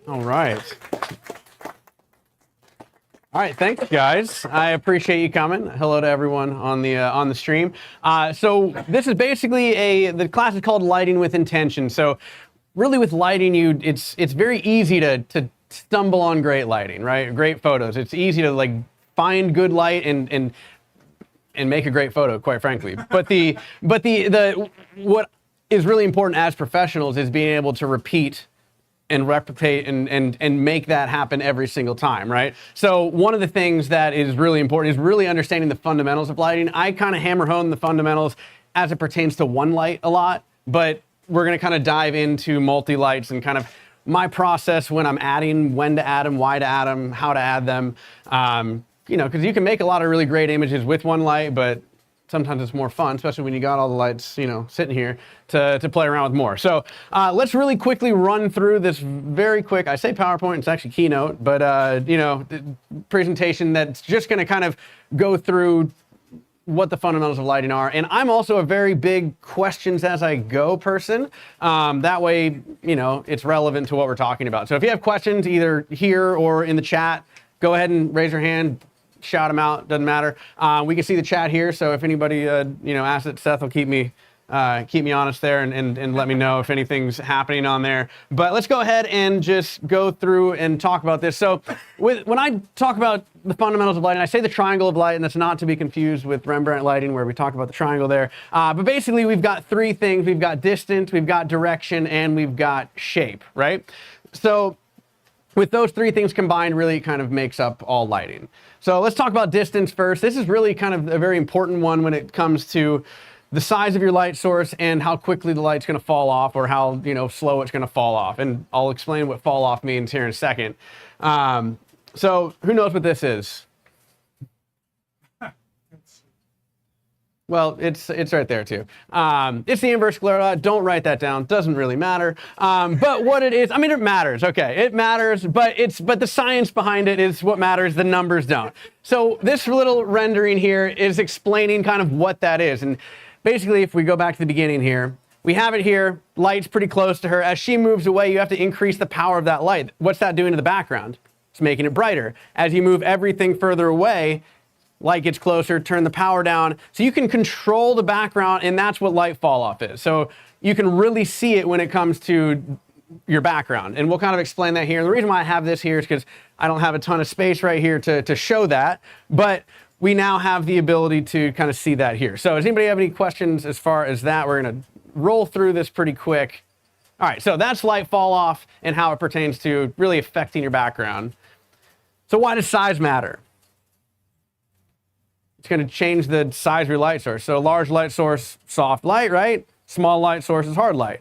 All right. All right, thanks guys. I appreciate you coming. Hello to everyone on the stream. So this is basically the class is called Lighting with Intention. So really with lighting, it's very easy to stumble on great lighting, right? Great photos. It's easy to like find good light and make a great photo, quite frankly. But what is really important as professionals is being able to repeat and replicate and make that happen every single time, right? So one of the things that is really important is really understanding the fundamentals of lighting. I kind of hammer home the fundamentals as it pertains to one light a lot, but we're gonna kind of dive into multi-lights and kind of my process when I'm adding, when to add them, why to add them, how to add them. You know, because you can make a lot of really great images with one light, but sometimes it's more fun, especially when you got all the lights, you know, sitting here to play around with more. So let's really quickly run through this very quick, I say PowerPoint, it's actually Keynote, but you know, presentation that's just gonna kind of go through what the fundamentals of lighting are. And I'm also a very big questions as I go person. That way, you know, it's relevant to what we're talking about. So if you have questions either here or in the chat, go ahead and raise your hand. Shout them out, doesn't matter. We can see the chat here, so if anybody you know, asks it, Seth will keep me honest there and let me know if anything's happening on there. But let's go ahead and just go through and talk about this. So when I talk about the fundamentals of lighting, I say the triangle of light, and that's not to be confused with Rembrandt lighting where we talk about the triangle there. But basically we've got three things. We've got distance, we've got direction, and we've got shape, right? So with those three things combined, really kind of makes up all lighting. So let's talk about distance first. This is really kind of a very important one when it comes to the size of your light source and how quickly the light's going to fall off, or how, you know, slow it's going to fall off. And I'll explain what fall off means here in a second. So who knows what this is? Well, it's right there too. It's the inverse glare law. Don't write that down. Doesn't really matter. But what it is, I mean, it matters. Okay, it matters. But the science behind it is what matters. The numbers don't. So this little rendering here is explaining kind of what that is. And basically, if we go back to the beginning here, we have it here. Light's pretty close to her. As she moves away, you have to increase the power of that light. What's that doing to the background? It's making it brighter. As you move everything further away, light gets closer, turn the power down. So you can control the background, and that's what light fall off is. So you can really see it when it comes to your background. And we'll kind of explain that here. And the reason why I have this here is because I don't have a ton of space right here to show that, but we now have the ability to kind of see that here. So does anybody have any questions as far as that? We're gonna roll through this pretty quick. All right, so that's light fall off and how it pertains to really affecting your background. So why does size matter? It's going to change the size of your light source. So large light source, soft light, right? Small light source is hard light.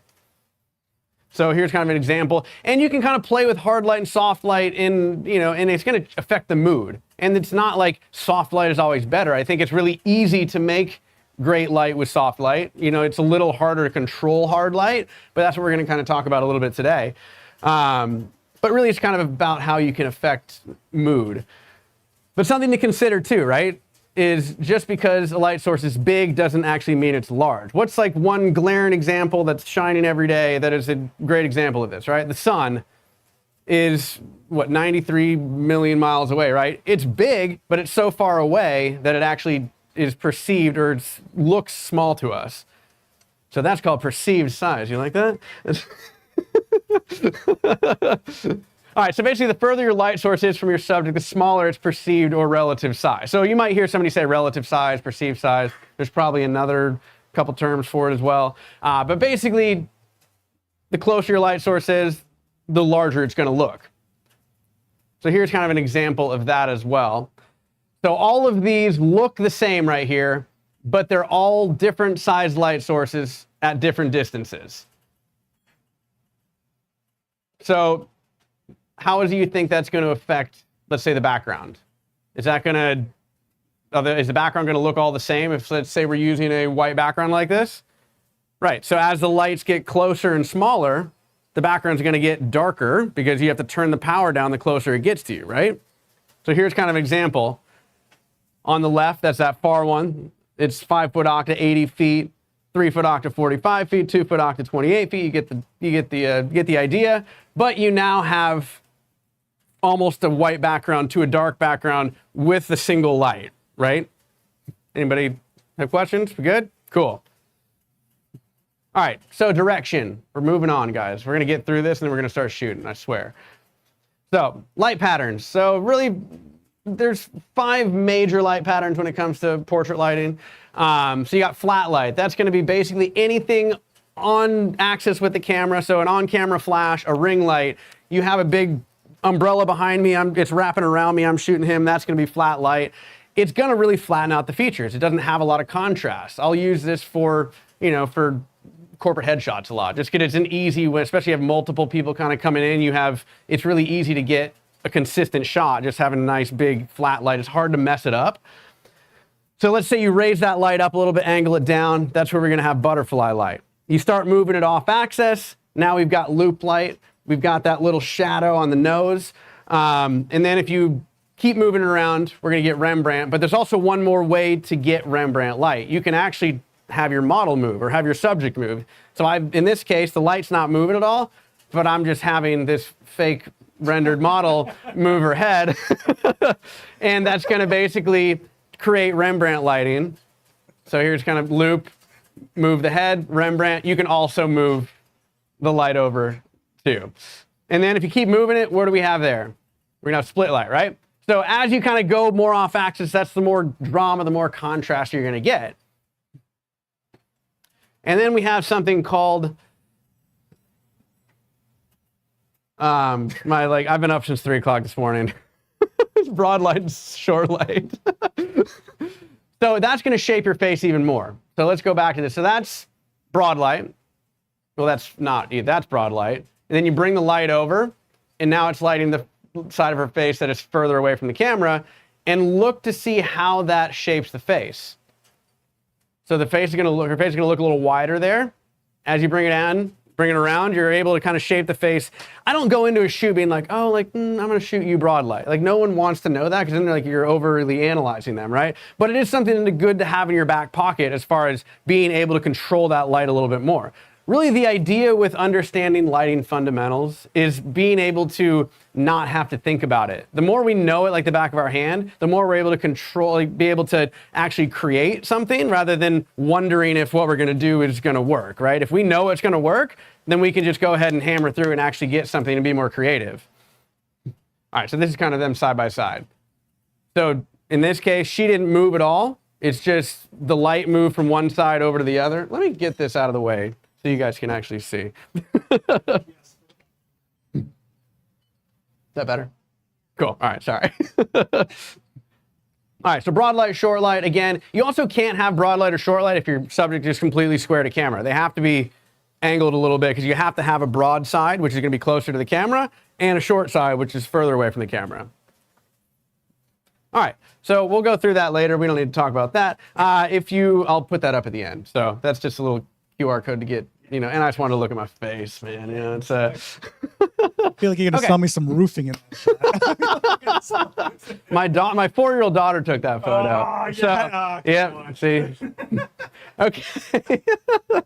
So here's kind of an example. And you can kind of play with hard light and soft light in, you know, and it's going to affect the mood. And it's not like soft light is always better. I think it's really easy to make great light with soft light. You know, it's a little harder to control hard light, but that's what we're going to kind of talk about a little bit today. But really it's kind of about how you can affect mood. But something to consider too, right? Is just because a light source is big doesn't actually mean it's large. What's like one glaring example that's shining every day that is a great example of this, right? The sun is, what, 93 million miles away, right? It's big, but it's so far away that it actually is perceived or looks small to us. So that's called perceived size. You like that? All right, so basically the further your light source is from your subject, the smaller its perceived or relative size. So you might hear somebody say relative size, perceived size. There's probably another couple terms for it as well. But basically, the closer your light source is, the larger it's going to look. So here's kind of an example of that as well. So all of these look the same right here, but they're all different sized light sources at different distances. So how do you think that's going to affect, let's say, the background? Is that going to, is the background going to look all the same if, let's say, we're using a white background like this? Right, so as the lights get closer and smaller, the background's going to get darker because you have to turn the power down the closer it gets to you, right? So here's kind of an example. On the left, that's that far one. It's 5 foot octa, 80 feet. 3 foot octa 45 feet, 2 foot octa 28 feet. You get the idea. But you now have almost a white background to a dark background with the single light, right? Anybody have questions? We good? Cool. All right, so direction. We're moving on, guys. We're gonna get through this and then we're gonna start shooting, I swear. So, light patterns. So really, there's 5 major light patterns when it comes to portrait lighting. So you got flat light. That's gonna be basically anything on axis with the camera. So an on-camera flash, a ring light. You have a big umbrella behind me, it's wrapping around me, I'm shooting him, that's gonna be flat light. It's gonna really flatten out the features. It doesn't have a lot of contrast. I'll use this for, you know, for corporate headshots a lot, just because it's an easy way, especially if you have multiple people kind of coming in, it's really easy to get a consistent shot, just having a nice big flat light. It's hard to mess it up. So let's say you raise that light up a little bit, angle it down, that's where we're gonna have butterfly light. You start moving it off axis, now we've got loop light. We've got that little shadow on the nose. And then if you keep moving it around, we're gonna get Rembrandt, but there's also one more way to get Rembrandt light. You can actually have your model move or have your subject move. So in this case, the light's not moving at all, but I'm just having this fake rendered model move her head. And that's gonna basically create Rembrandt lighting. So here's kind of loop, move the head, Rembrandt. You can also move the light over too. And then if you keep moving it, what do we have there? We're gonna have split light, right? So as you kind of go more off axis, that's the more drama, the more contrast you're gonna get. And then we have something called, I've been up since 3 o'clock this morning. It's broad light, short light. So that's gonna shape your face even more. So let's go back to this. So that's broad light. Well, that's broad light. And then you bring the light over, and now it's lighting the side of her face that is further away from the camera, and look to see how that shapes the face. So her face is gonna look a little wider there. As you bring it around, you're able to kind of shape the face. I don't go into a shoot being like, oh, I'm gonna shoot you broad light. Like, no one wants to know that, because then you're overly analyzing them, right? But it is something good to have in your back pocket as far as being able to control that light a little bit more. Really, the idea with understanding lighting fundamentals is being able to not have to think about it. The more we know it like the back of our hand, the more we're able to control, be able to actually create something rather than wondering if what we're gonna do is gonna work, right? If we know it's gonna work, then we can just go ahead and hammer through and actually get something and be more creative. All right, so this is kind of them side by side. So in this case, she didn't move at all. It's just the light moved from one side over to the other. Let me get this out of the way so you guys can actually see. Is that better? Cool. All right, sorry. All right, so broad light, short light. Again, you also can't have broad light or short light if your subject is completely square to camera. They have to be angled a little bit, because you have to have a broad side, which is going to be closer to the camera, and a short side, which is further away from the camera. All right, so we'll go through that later. We don't need to talk about that. I'll put that up at the end. So that's just a little QR code to get, and I just wanted to look at my face, man. It's I feel like you're gonna sell me some roofing in my 4-year-old daughter took that photo. Oh, so yeah. See. Okay. All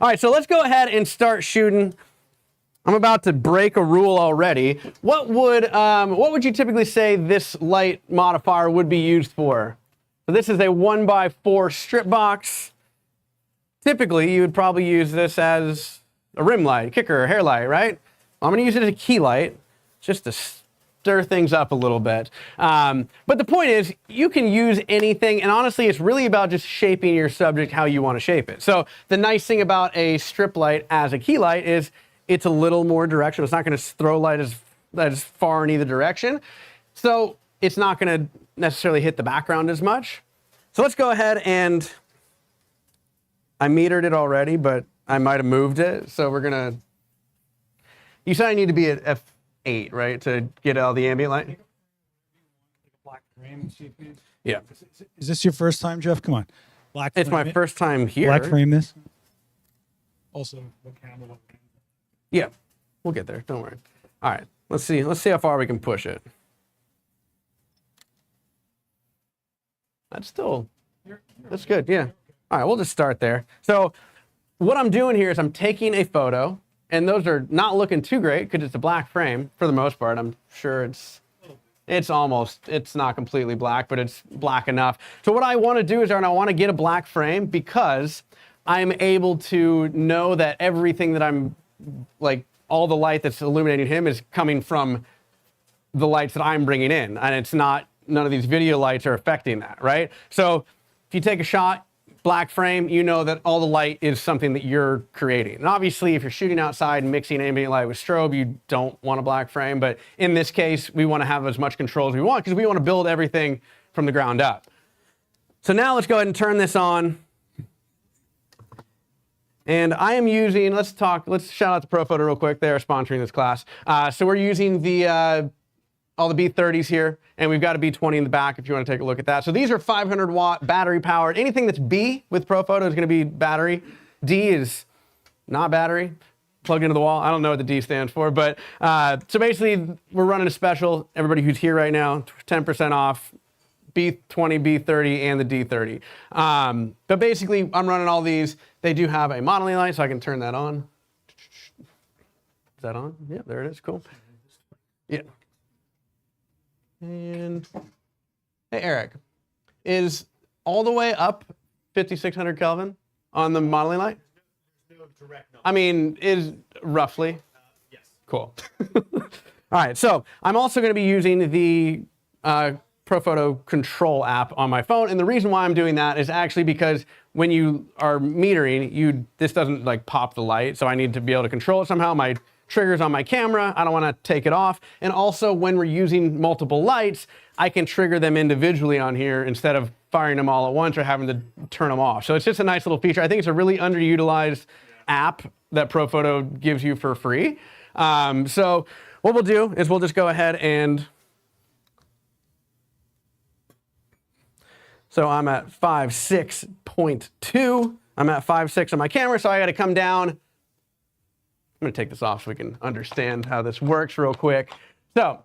right, so let's go ahead and start shooting. I'm about to break a rule already. What would you typically say this light modifier would be used for? So this is a 1x4 strip box. Typically, you would probably use this as a rim light, kicker, or hair light, right? I'm gonna use it as a key light, just to stir things up a little bit. But the point is, you can use anything, and honestly, it's really about just shaping your subject how you wanna shape it. So the nice thing about a strip light as a key light is it's a little more directional. It's not gonna throw light as far in either direction. So it's not gonna necessarily hit the background as much. So let's go ahead and, I metered it already, but I might have moved it. So we're gonna, you said I need to be at F8, right? To get all the ambient light? Black frame. Yeah. Is this your first time, Jeff? Come on. It's my first time here. Black frame this. Also, what camera? Yeah, we'll get there. Don't worry. All right, let's see how far we can push it. That's good, yeah. All right, we'll just start there. So what I'm doing here is I'm taking a photo, and those are not looking too great because it's a black frame for the most part. I'm sure it's not completely black, but it's black enough. So what I want to do is I want to get a black frame because I'm able to know that everything that I'm, like, all the light that's illuminating him is coming from the lights that I'm bringing in, and it's not, none of these video lights are affecting that, right? So if you take a shot, black frame, you know that all the light is something that you're creating. And obviously, if you're shooting outside and mixing ambient light with strobe, you don't want a black frame. But in this case, we want to have as much control as we want because we want to build everything from the ground up. So now let's go ahead and turn this on. And I am using, let's shout out to ProPhoto real quick. They're sponsoring this class. So we're using the all the B30s here, and we've got a B20 in the back if you want to take a look at that. So these are 500 watt battery powered. Anything that's B with ProPhoto is going to be battery. D is not battery, plugged into the wall. I don't know what the D stands for, but so basically we're running a special. Everybody who's here right now, 10% off B20, B30, and the D30. But basically I'm running all these. They do have a modeling light, so I can turn that on. Is that on? Yeah, there it is. Cool. Yeah. And hey, Eric, is all the way up 5600 Kelvin on the modeling light? There's no direct number. I mean, is roughly? Yes. Cool. All right, so I'm also going to be using the ProPhoto Control app on my phone, and the reason why I'm doing that is actually because when you are metering, this doesn't like pop the light, so I need to be able to control it somehow. My triggers on my camera, I don't want to take it off. And also when we're using multiple lights, I can trigger them individually on here instead of firing them all at once or having to turn them off. So it's just a nice little feature. I think it's a really underutilized app that ProPhoto gives you for free. So what we'll do is we'll just go ahead and, so I'm at 5.6.2. I'm at 5.6 on my camera, so I got to come down. I'm going to take this off so we can understand how this works real quick. So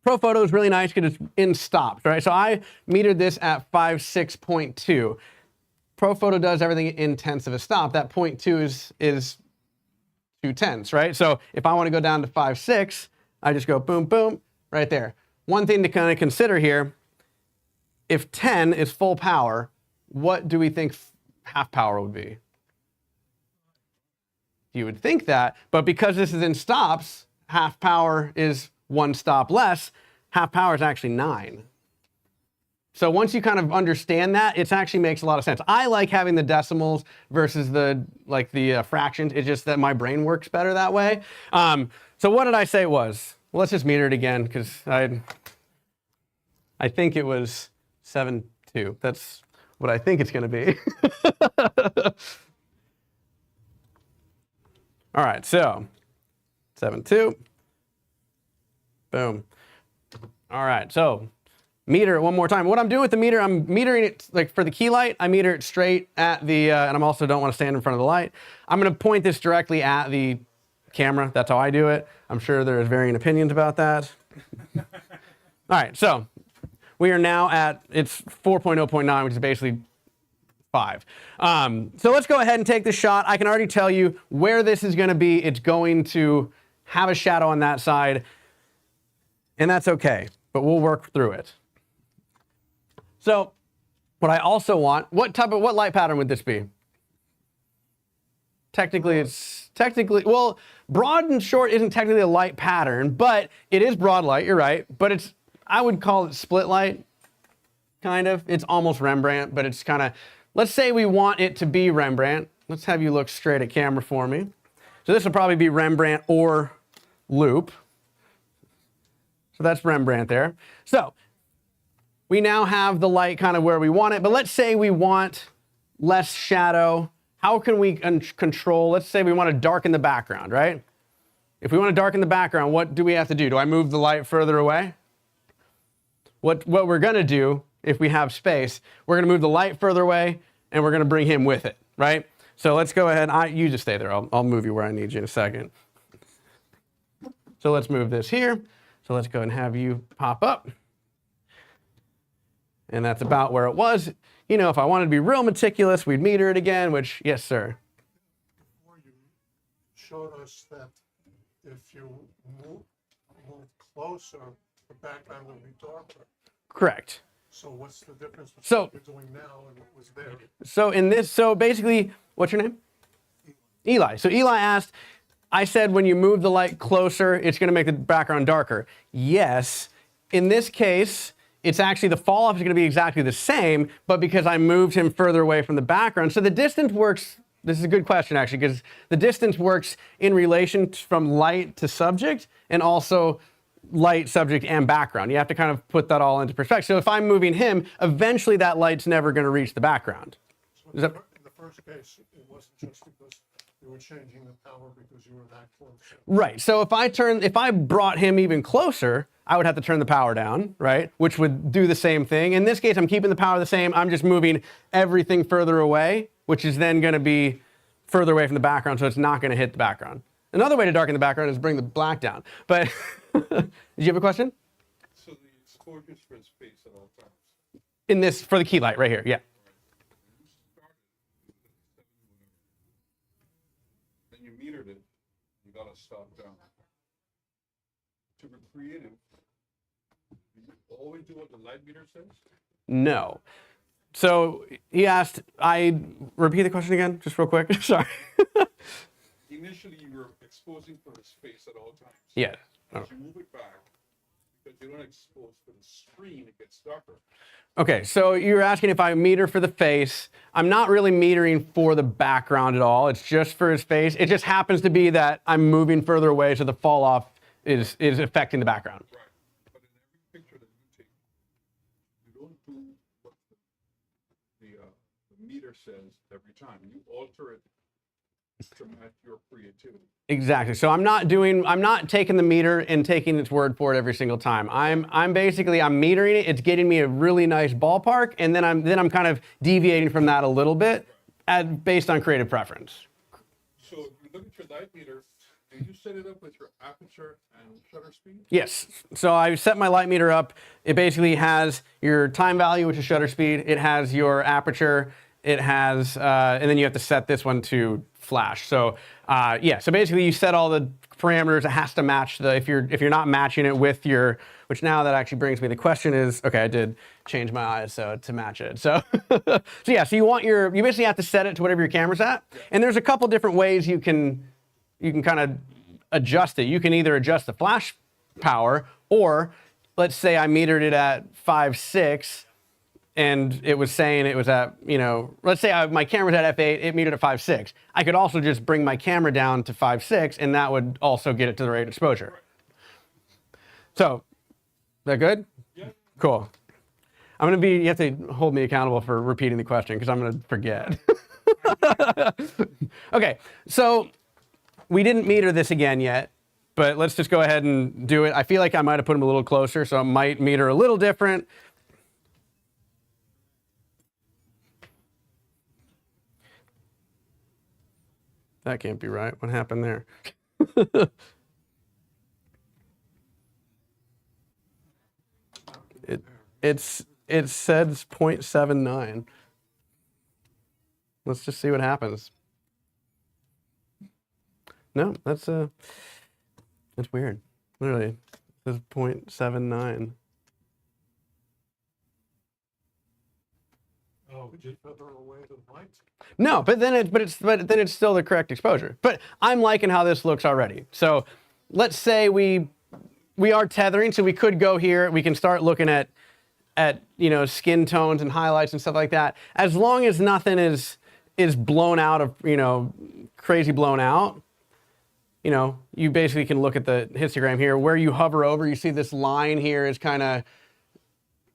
ProPhoto is really nice because it's in stops, right? So I metered this at 5.6.2. ProPhoto does everything in tenths of a stop. That 0.2 is 2 tenths, right? So if I want to go down to 5.6, I just go boom, boom, right there. One thing to kind of consider here, if 10 is full power, what do we think half power would be? You would think that, but because this is in stops, half power is 1 stop less, half power is actually 9. So once you kind of understand that, it actually makes a lot of sense. I like having the decimals versus the fractions. It's just that my brain works better that way. So what did I say it was? Well, let's just meter it again because I think it was 7.2. That's what I think it's going to be. All right, so 7.2, boom. All right, so meter it one more time. What I'm doing with the meter, I'm metering it, like for the key light, I meter it straight at the, and I'm also don't want to stand in front of the light. I'm gonna point this directly at the camera. That's how I do it. I'm sure there's varying opinions about that. All right, so we are now at, it's 4.0.9, which is basically 5. So let's go ahead and take this shot. I can already tell you where this is going to be. It's going to have a shadow on that side, and that's okay, but we'll work through it. So what I also want, what light pattern would this be? Technically, well, broad and short isn't technically a light pattern, but it is broad light, you're right, but I would call it split light, kind of. It's almost Rembrandt, but it's kind of, let's say we want it to be Rembrandt. Let's have you look straight at camera for me. So this will probably be Rembrandt or loop. So that's Rembrandt there. So we now have the light kind of where we want it, but let's say we want less shadow. How can we control, let's say we want to darken the background, right? If we want to darken the background, what do we have to do? Do I move the light further away? What we're going to do, if we have space, we're going to move the light further away, and we're going to bring him with it, right? So let's go ahead. You just stay there. I'll move you where I need you in a second. So let's move this here. So let's go and have you pop up. And that's about where it was. You know, if I wanted to be real meticulous, we'd meter it again, which, yes, sir. showed us that if you move closer, the background will be darker. Correct. So what's the difference between So- what you're doing now and what was there? So basically, what's your name? Eli. So Eli asked, I said when you move the light closer, it's going to make the background darker. Yes. In this case, it's actually the fall off is going to be exactly the same, but because I moved him further away from the background. So the distance works. This is a good question, actually, because the distance works in relation from light to subject and also light, subject, and background. You have to kind of put that all into perspective. So if I'm moving him, eventually that light's never going to reach the background. So Is that- in the first case, it wasn't just because you were changing the power because you were that close. Right. So if I brought him even closer, I would have to turn the power down, right? Which would do the same thing. In this case, I'm keeping the power the same. I'm just moving everything further away, which is then going to be further away from the background, so it's not going to hit the background. Another way to darken the background is bring the black down. But did you have a question? So the exposures for his face at all times. In this, for the key light right here, yeah. Then you metered it, you got to stop down. To be creative, you always do what the light meter says? No. So he asked, repeat the question again, just real quick. Sorry. Initially, you were exposing for his face at all times. Yeah. As you move it back, because you don't expose for the screen, it gets darker. Okay, so you're asking if I meter for the face. I'm not really metering for the background at all. It's just for his face. It just happens to be that I'm moving further away, so the fall off is affecting the background. Right. But in every picture that you take, you don't do what the meter says every time. You alter it to match your creativity. Exactly. So I'm not taking the meter and taking its word for it every single time. I'm metering it. It's getting me a really nice ballpark, and then I'm kind of deviating from that a little bit, based on creative preference. So if you look at your light meter, do you set it up with your aperture and shutter speed? Yes. So I set my light meter up. It basically has your time value, which is shutter speed. It has your aperture. It has, and then you have to set this one to flash. So yeah. So basically, you set all the parameters. It has to match the. If you're not matching it with your, which now that actually brings me. The question is, okay, I did change my ISO to match it. So so yeah. So you basically have to set it to whatever your camera's at. And there's a couple different ways you can kind of adjust it. You can either adjust the flash power, or let's say I metered it at 5.6 and it was saying it was at, let's say my camera's at f8, it metered at 5.6. I could also just bring my camera down to 5.6 and that would also get it to the right exposure. So, is that good? Yeah. Cool. You have to hold me accountable for repeating the question because I'm going to forget. Okay, so we didn't meter this again yet, but let's just go ahead and do it. I feel like I might have put them a little closer, so it might meter a little different. That can't be right. What happened there? It says 0.79. Let's just see what happens. No, that's weird. Literally, it says 0.79. Oh, just further away to the light? No, but then it's still the correct exposure. But I'm liking how this looks already. So let's say we are tethering, so we could go here. We can start looking at skin tones and highlights and stuff like that. As long as nothing is blown out of crazy blown out. You basically can look at the histogram here. Where you hover over, you see this line here is kind of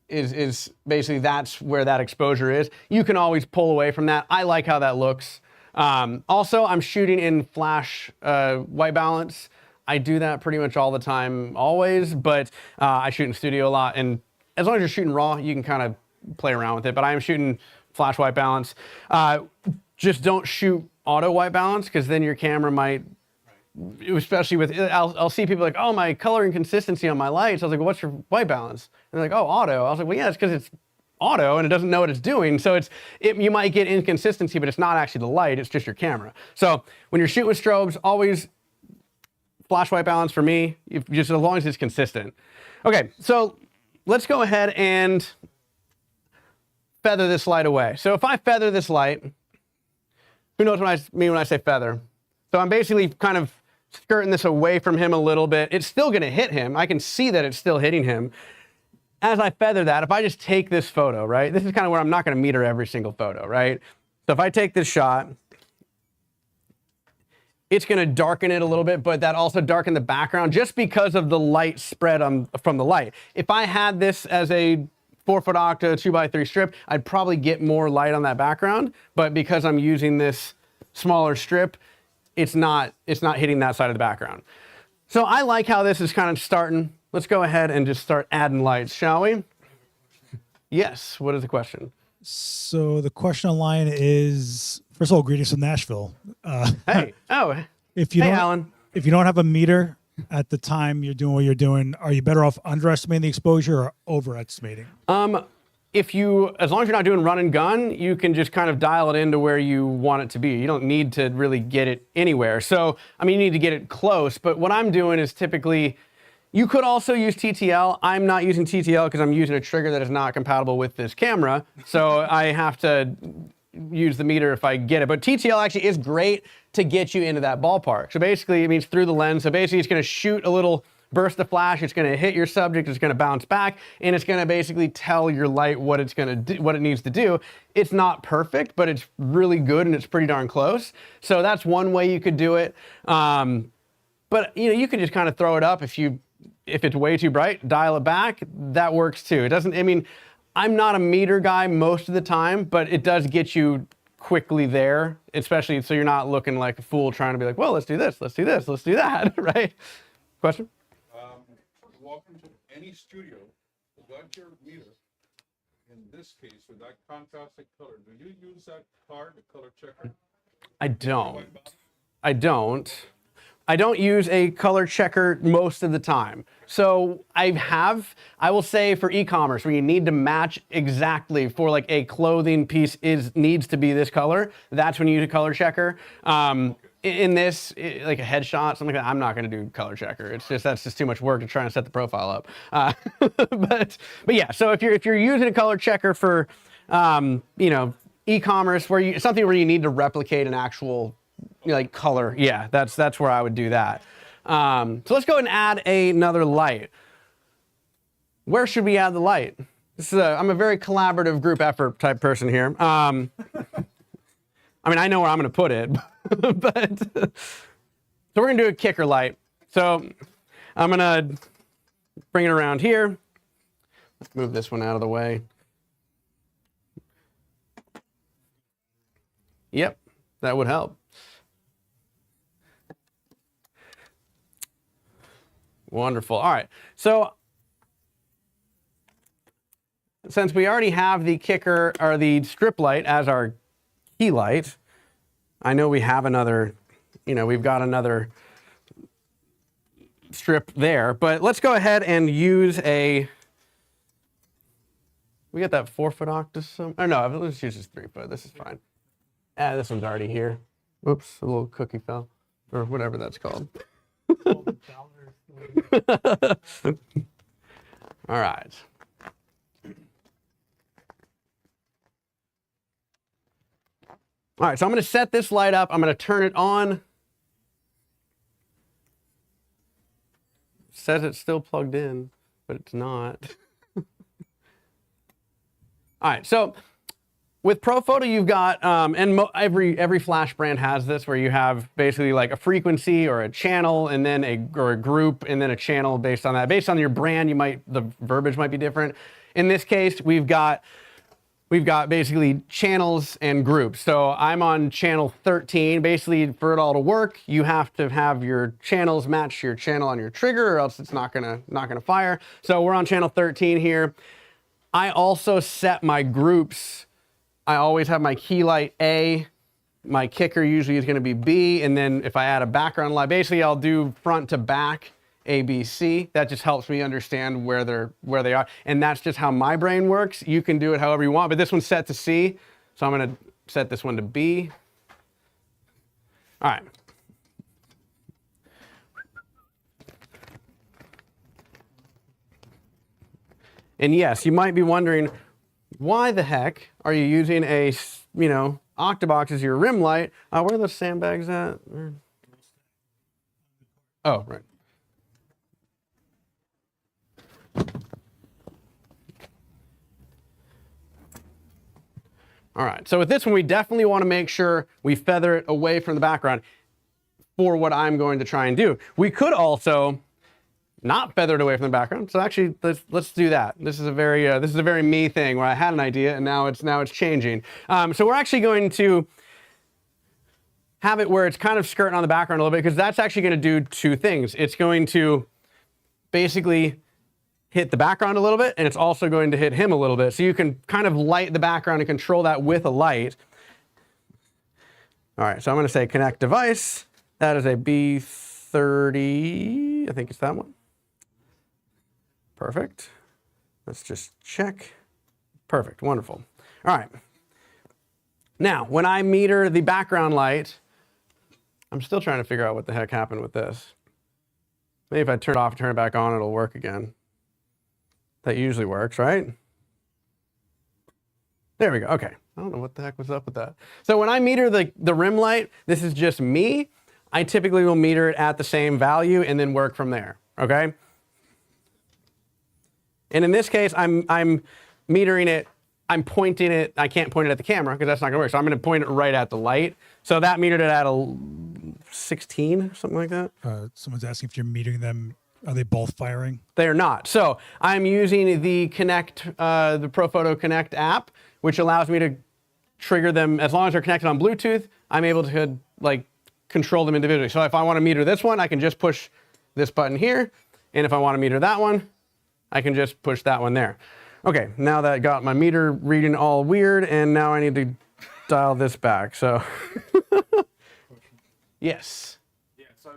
is basically that's where that exposure is. You can always pull away from that. I like how that looks. Also, I'm shooting in flash white balance. I do that pretty much all the time, always, but I shoot in studio a lot. And as long as you're shooting raw, you can kind of play around with it. But I am shooting flash white balance. Just don't shoot auto white balance, because then your camera might, especially with, I'll see people like, oh, my color and consistency on my lights. I was like, well, what's your white balance? And they're like, oh, auto. I was like, well, yeah, it's because it's auto and it doesn't know what it's doing. So you might get inconsistency, but it's not actually the light, it's just your camera. So when you're shooting with strobes, always flash white balance for me, just as long as it's consistent. Okay, so let's go ahead and feather this light away. So if I feather this light, who knows what I mean when I say feather? So I'm basically kind of skirting this away from him a little bit. It's still gonna hit him. I can see that it's still hitting him. As I feather that, if I just take this photo, right? This is kind of where I'm not gonna meter every single photo, right? So if I take this shot, it's gonna darken it a little bit, but that also darken the background just because of the light spread from the light. If I had this as a 4-foot octa 2x3 strip, I'd probably get more light on that background, but because I'm using this smaller strip, it's not hitting that side of the background. So I like how this is kind of starting. Let's go ahead and just start adding lights, shall we? Yes, what is the question? So the question online is, first of all, greetings from Nashville. Hey, If you hey, don't, Alan. if you don't have a meter at the time you're doing what you're doing, are you better off underestimating the exposure or overestimating? As long as you're not doing run and gun, you can just kind of dial it into where you want it to be. You don't need to really get it anywhere. So, I mean, you need to get it close, but what I'm doing is typically, you could also use TTL. I'm not using TTL because I'm using a trigger that is not compatible with this camera. So I have to use the meter if I get it. But TTL actually is great to get you into that ballpark. So basically, it means through the lens. So basically, it's gonna shoot a little burst of flash, it's gonna hit your subject, it's gonna bounce back, and it's gonna basically tell your light what it's gonna do, what it needs to do. It's not perfect, but it's really good and it's pretty darn close. So that's one way you could do it. But you could just kind of throw it up if it's way too bright, dial it back, that works too. It doesn't, I mean, I'm not a meter guy most of the time, but it does get you quickly there, especially so you're not looking like a fool trying to be like, well, let's do this, let's do this, let's do that, right? Question? Walk into any studio, without your meter, in this case, with that contrasting color, do you use that card, the color checker? I don't use a color checker most of the time. So I will say for e-commerce, where you need to match exactly for like a clothing piece needs to be this color, that's when you use a color checker. In this, like a headshot, something like that, I'm not gonna do color checker. That's just too much work to try and set the profile up. But yeah, so if you're using a color checker for, e-commerce, something where you need to replicate an actual like color, yeah, that's where I would do that. So let's go and add another light. Where should we add the light? I'm a very collaborative group effort type person here. I mean, I know where I'm going to put it, but so we're going to do a kicker light. So I'm going to bring it around here. Let's move this one out of the way. Yep, that would help. Wonderful. All right. So since we already have the kicker or the strip light as our key light, I know we have another, we've got another strip there, but let's go ahead and use we got that 4-foot octa. Oh no, let's use this 3-foot. This is fine. This one's already here. Whoops, a little cookie fell, or whatever that's called. All right. All right, so I'm going to set this light up. I'm going to turn it on. It says it's still plugged in, but it's not. All right, so with ProPhoto, you've got, every flash brand has this, where you have basically like a frequency or a channel, and then a group, and then a channel based on that. Based on your brand, the verbiage might be different. In this case, we've got basically channels and groups. So I'm on channel 13. Basically, for it all to work, you have to have your channels match your channel on your trigger, or else it's not gonna fire. So we're on channel 13 here. I also set my groups. I always have my key light A. My kicker usually is going to be B, and then if I add a background light, basically I'll do front to back A, B, C. That just helps me understand where they are. And that's just how my brain works. You can do it however you want, but this one's set to C. So I'm gonna set this one to B. All right. And yes, you might be wondering, why the heck are you using a, octabox as your rim light? Where are those sandbags at? Oh, right. All right, so with this one, we definitely want to make sure we feather it away from the background for what I'm going to try and do. We could also not feather it away from the background. So actually, let's do that. This is a very me thing where I had an idea and now it's changing. So we're actually going to have it where it's kind of skirting on the background a little bit, because that's actually going to do two things. It's going to basically hit the background a little bit, and it's also going to hit him a little bit. So you can kind of light the background and control that with a light. All right, so I'm going to say connect device. That is a B30, I think it's that one. Perfect. Let's just check. Perfect, wonderful. All right. Now, when I meter the background light, I'm still trying to figure out what the heck happened with this. Maybe if I turn it off and turn it back on, it'll work again. That usually works, right? There we go, okay. I don't know what the heck was up with that. So when I meter the rim light, this is just me. I typically will meter it at the same value and then work from there, okay? And in this case, I'm metering it, I'm pointing it, I can't point it at the camera because that's not gonna work. So I'm gonna point it right at the light. So that metered it at a 16, something like that. Someone's asking if you're metering them. Are they both firing? They are not. So I'm using the the ProPhoto Connect app, which allows me to trigger them as long as they're connected on Bluetooth. I'm able to control them individually. So if I want to meter this one, I can just push this button here, and if I want to meter that one, I can just push that one there. Okay, now that got my meter reading all weird, and now I need to dial this back. So yes. Yeah, so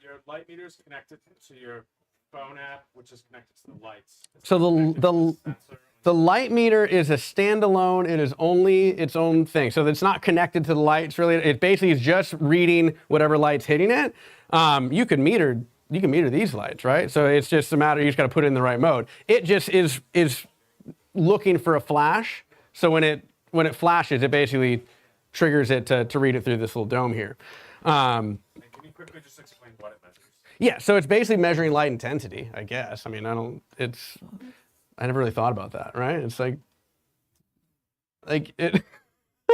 your light meter is connected to your phone app, which is connected to the lights. So the light meter is a standalone. It is only its own thing. So it's not connected to the lights really. It basically is just reading whatever light's hitting it. You can meter these lights, right? So it's just a matter, you just got to put it in the right mode. It just is looking for a flash. So when it flashes, it basically triggers it to read it through this little dome here. And can you quickly just explain what it measures? Yeah, so it's basically measuring light intensity, I guess. I mean, I never really thought about that, right? It's like it.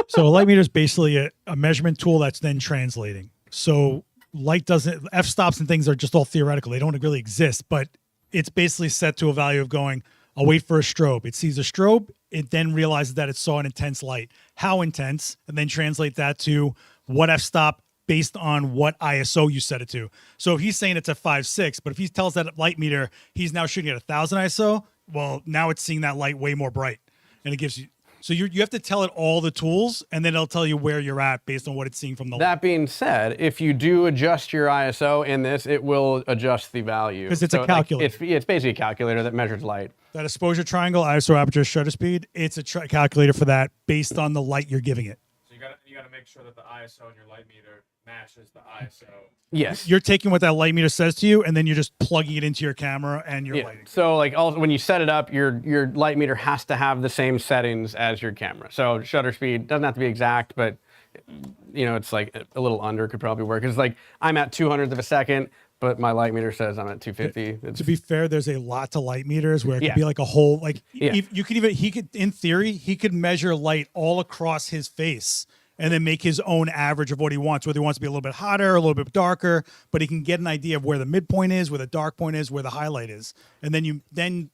So a light meter is basically a measurement tool that's then translating. So light doesn't, f-stops and things are just all theoretical. They don't really exist, but it's basically set to a value of going, I'll wait for a strobe. It sees a strobe, it then realizes that it saw an intense light. How intense? And then translate that to what f-stop based on what ISO you set it to. So if he's saying it's a 5.6, but if he tells that light meter he's now shooting at 1,000 ISO, well, now it's seeing that light way more bright. And it gives you, so you have to tell it all the tools, and then it'll tell you where you're at based on what it's seeing from the light. That being said, if you do adjust your ISO in this, it will adjust the value. Because it's a calculator. It's basically a calculator that measures light. That exposure triangle, ISO, aperture, shutter speed, it's a calculator for that based on the light you're giving it. So you gotta make sure that the ISO in your light meter matches the ISO. Yes. You're taking what that light meter says to you, and then you're just plugging it into your camera and you're lighting. So also when you set it up, your light meter has to have the same settings as your camera. So shutter speed doesn't have to be exact, but it's like a little under could probably work. It's like I'm at 200th of a second, but my light meter says I'm at 250. To be fair, there's a lot to light meters where it could be like a whole, you could even, in theory, he could measure light all across his face and then make his own average of what he wants, whether he wants to be a little bit hotter, a little bit darker, but he can get an idea of where the midpoint is, where the dark point is, where the highlight is. And then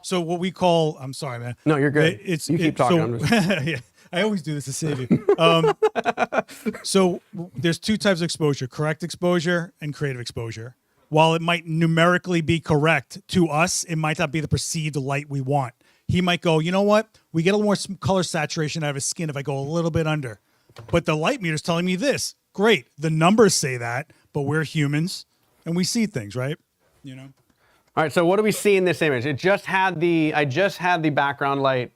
so what we call, I'm sorry, man. No, you're good. You keep talking. Yeah, I always do this to save you. So there's two types of exposure, correct exposure and creative exposure. While it might numerically be correct to us, it might not be the perceived light we want. He might go, you know what? We get a little more color saturation out of his skin if I go a little bit under. But the light meter's telling me this. Great. The numbers say that, but we're humans and we see things, right? you know? All right, so what do we see in this image? I just had the background light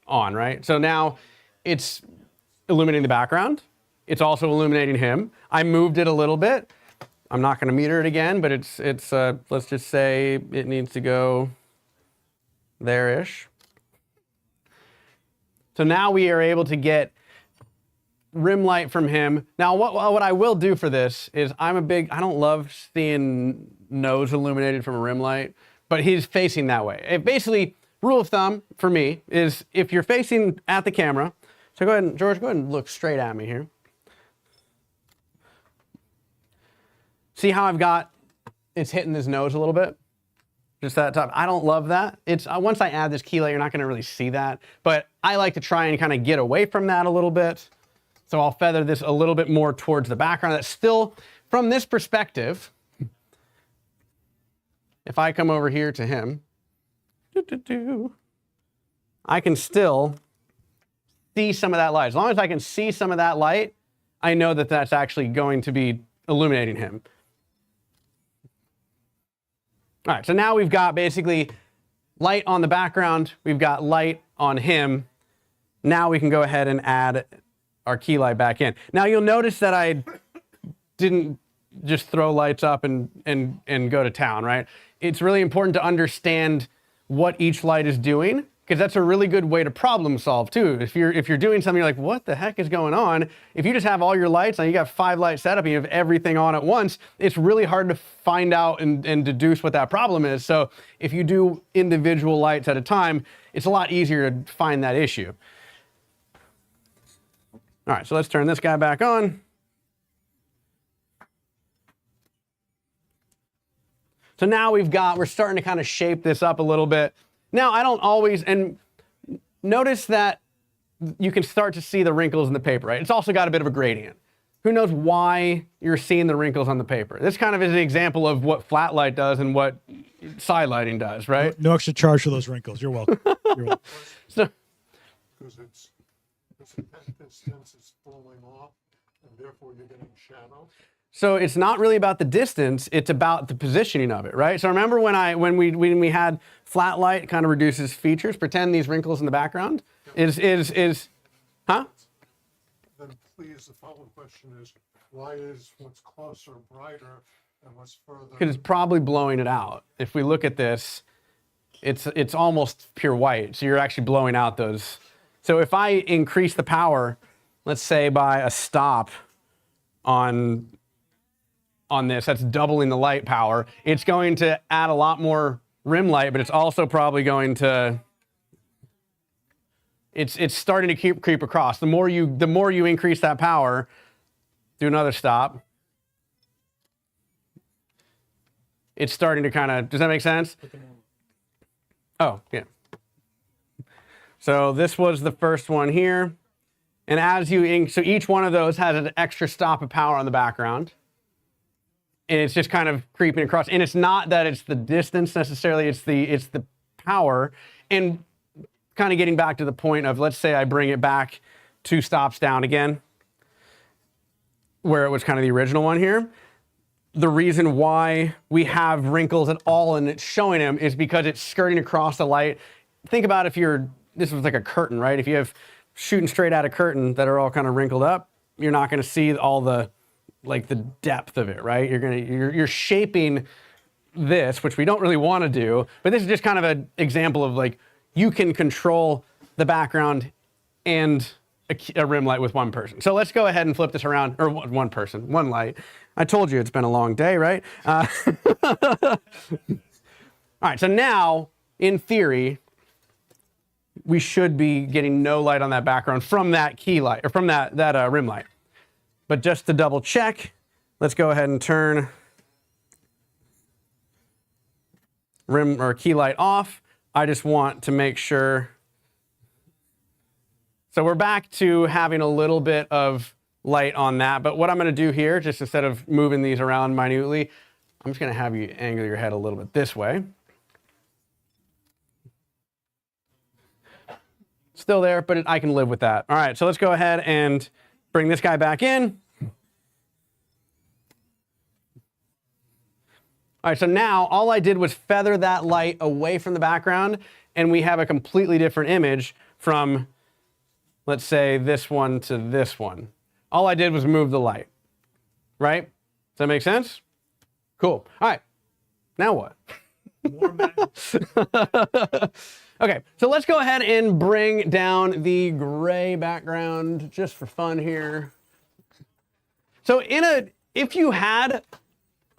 on, right? So now it's illuminating the background. It's also illuminating him. I moved it a little bit. I'm not going to meter it again, but it's let's just say it needs to go there-ish. So now we are able to get rim light from him. Now, what I will do for this is I don't love seeing nose illuminated from a rim light, but he's facing that way. It basically, rule of thumb for me is if you're facing at the camera, so go ahead and, George, go ahead and look straight at me here. See how it's hitting his nose a little bit? Just that top. I don't love that. It's once I add this key light, you're not gonna really see that, but I like to try and kind of get away from that a little bit. So I'll feather this a little bit more towards the background. That's still, from this perspective, if I come over here to him, I can still see some of that light. As long as I can see some of that light, I know that that's actually going to be illuminating him. All right, so now we've got basically light on the background. We've got light on him. Now we can go ahead and add our key light back in. Now you'll notice that I didn't just throw lights up and go to town, right? It's really important to understand what each light is doing, because that's a really good way to problem solve too. If you're doing something, you're like, what the heck is going on? If you just have all your lights and you got 5 lights set up and you have everything on at once, it's really hard to find out and deduce what that problem is. So if you do individual lights at a time, it's a lot easier to find that issue. All right, so let's turn this guy back on. So now we're starting to kind of shape this up a little bit. Now I don't always, and notice that you can start to see the wrinkles in the paper, right? It's also got a bit of a gradient. Who knows why you're seeing the wrinkles on the paper? This kind of is an example of what flat light does and what side lighting does, right? No extra charge for those wrinkles. You're welcome. You're welcome. So, Because it's at distance, it's falling off, and therefore you're getting shadow. So it's not really about the distance, it's about the positioning of it, right? So remember when we had flat light, it kind of reduces features. Pretend these wrinkles in the background huh? Then please, the follow-up question is, why is what's closer brighter and what's further? Because it's probably blowing it out. If we look at this, it's almost pure white. So you're actually blowing out those. So if I increase the power, let's say by a stop on this, that's doubling the light power. It's going to add a lot more rim light, but it's also probably going to, it's starting to creep across. The more you increase that power, do another stop. It's starting to kind of, does that make sense? Oh, yeah. So this was the first one here. And as so each one of those has an extra stop of power on the background. And it's just kind of creeping across. And it's not that it's the distance necessarily, it's the power. And kind of getting back to the point of, let's say I bring it back 2 stops down again, where it was kind of the original one here. The reason why we have wrinkles at all and it's showing them is because it's skirting across the light. Think about if this was like a curtain, right? If you have shooting straight at a curtain that are all kind of wrinkled up, you're not going to see all the depth of it, right? You're shaping this, which we don't really want to do, but this is just kind of an example of like, you can control the background and a rim light with one person. So let's go ahead and flip this around, or one person, one light. I told you it's been a long day, right? All right, so now, in theory, we should be getting no light on that background from that key light, or from that rim light. But just to double check, let's go ahead and turn rim or key light off. I just want to make sure. So we're back to having a little bit of light on that. But what I'm going to do here, just instead of moving these around minutely, I'm just going to have you angle your head a little bit this way. Still there, but I can live with that. All right, so let's go ahead and bring this guy back in. All right, so now all I did was feather that light away from the background, and we have a completely different image from, let's say, this one to this one. All I did was move the light, right? Does that make sense? Cool. All right, now what? More Okay, so let's go ahead and bring down the gray background just for fun here. So if you had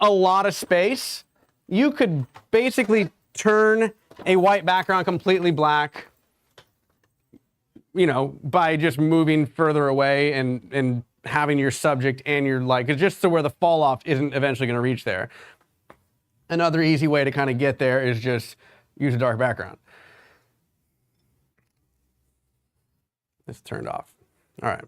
a lot of space, you could basically turn a white background completely black, you know, by just moving further away and having your subject and your light, just so where the fall off isn't eventually going to reach there. Another easy way to kind of get there is just use a dark background. It's turned off. All right.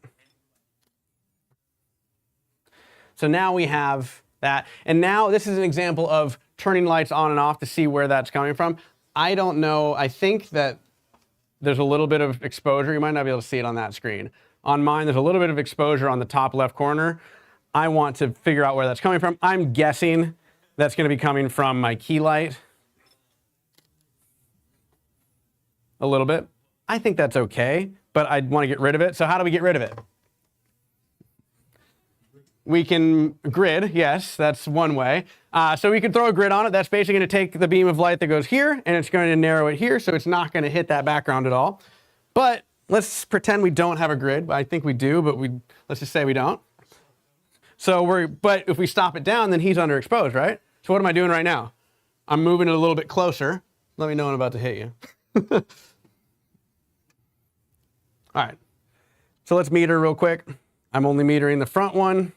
So now we have that. And now this is an example of turning lights on and off to see where that's coming from. I don't know. I think that there's a little bit of exposure. You might not be able to see it on that screen. On mine, there's a little bit of exposure on the top left corner. I want to figure out where that's coming from. I'm guessing that's going to be coming from my key light. A little bit. I think that's okay, but I want to get rid of it. So how do we get rid of it? We can grid, yes, that's one way. So we can throw a grid on it. That's basically going to take the beam of light that goes here, and it's going to narrow it here, so it's not going to hit that background at all. But let's pretend we don't have a grid. I think we do, but let's just say we don't. So but if we stop it down, then he's underexposed, right? So what am I doing right now? I'm moving it a little bit closer. Let me know when I'm about to hit you. All right, so let's meter real quick. I'm only metering the front one.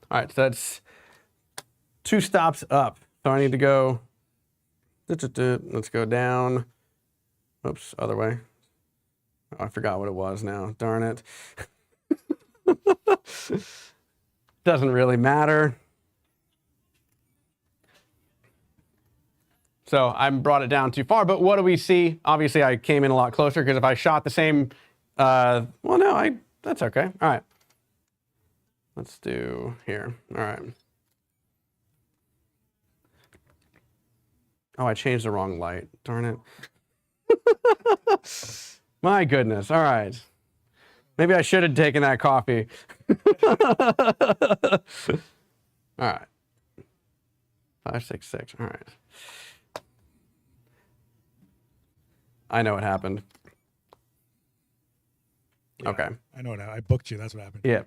All right, so that's 2 stops up. So I need to go, let's go down. Oops, other way. Oh, I forgot what it was now, darn it. Doesn't really matter. So I brought it down too far, but what do we see? Obviously I came in a lot closer because if I shot the same, well, no, that's okay. All right. Let's do here. All right. Oh, I changed the wrong light. Darn it. My goodness. All right. Maybe I should have taken that coffee. All right. 566. All right. I know what happened. Yeah, okay. I know now. I booked you. That's what happened. Yeah.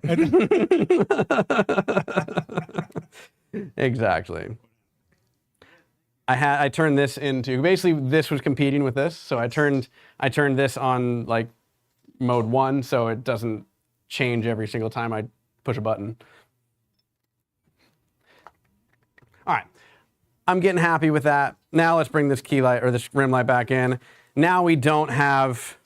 Exactly. I turned this into, basically this was competing with this. So I turned this on like mode 1 so it doesn't change every single time I push a button. All right. I'm getting happy with that. Now let's bring this key light or this rim light back in. Now we don't have,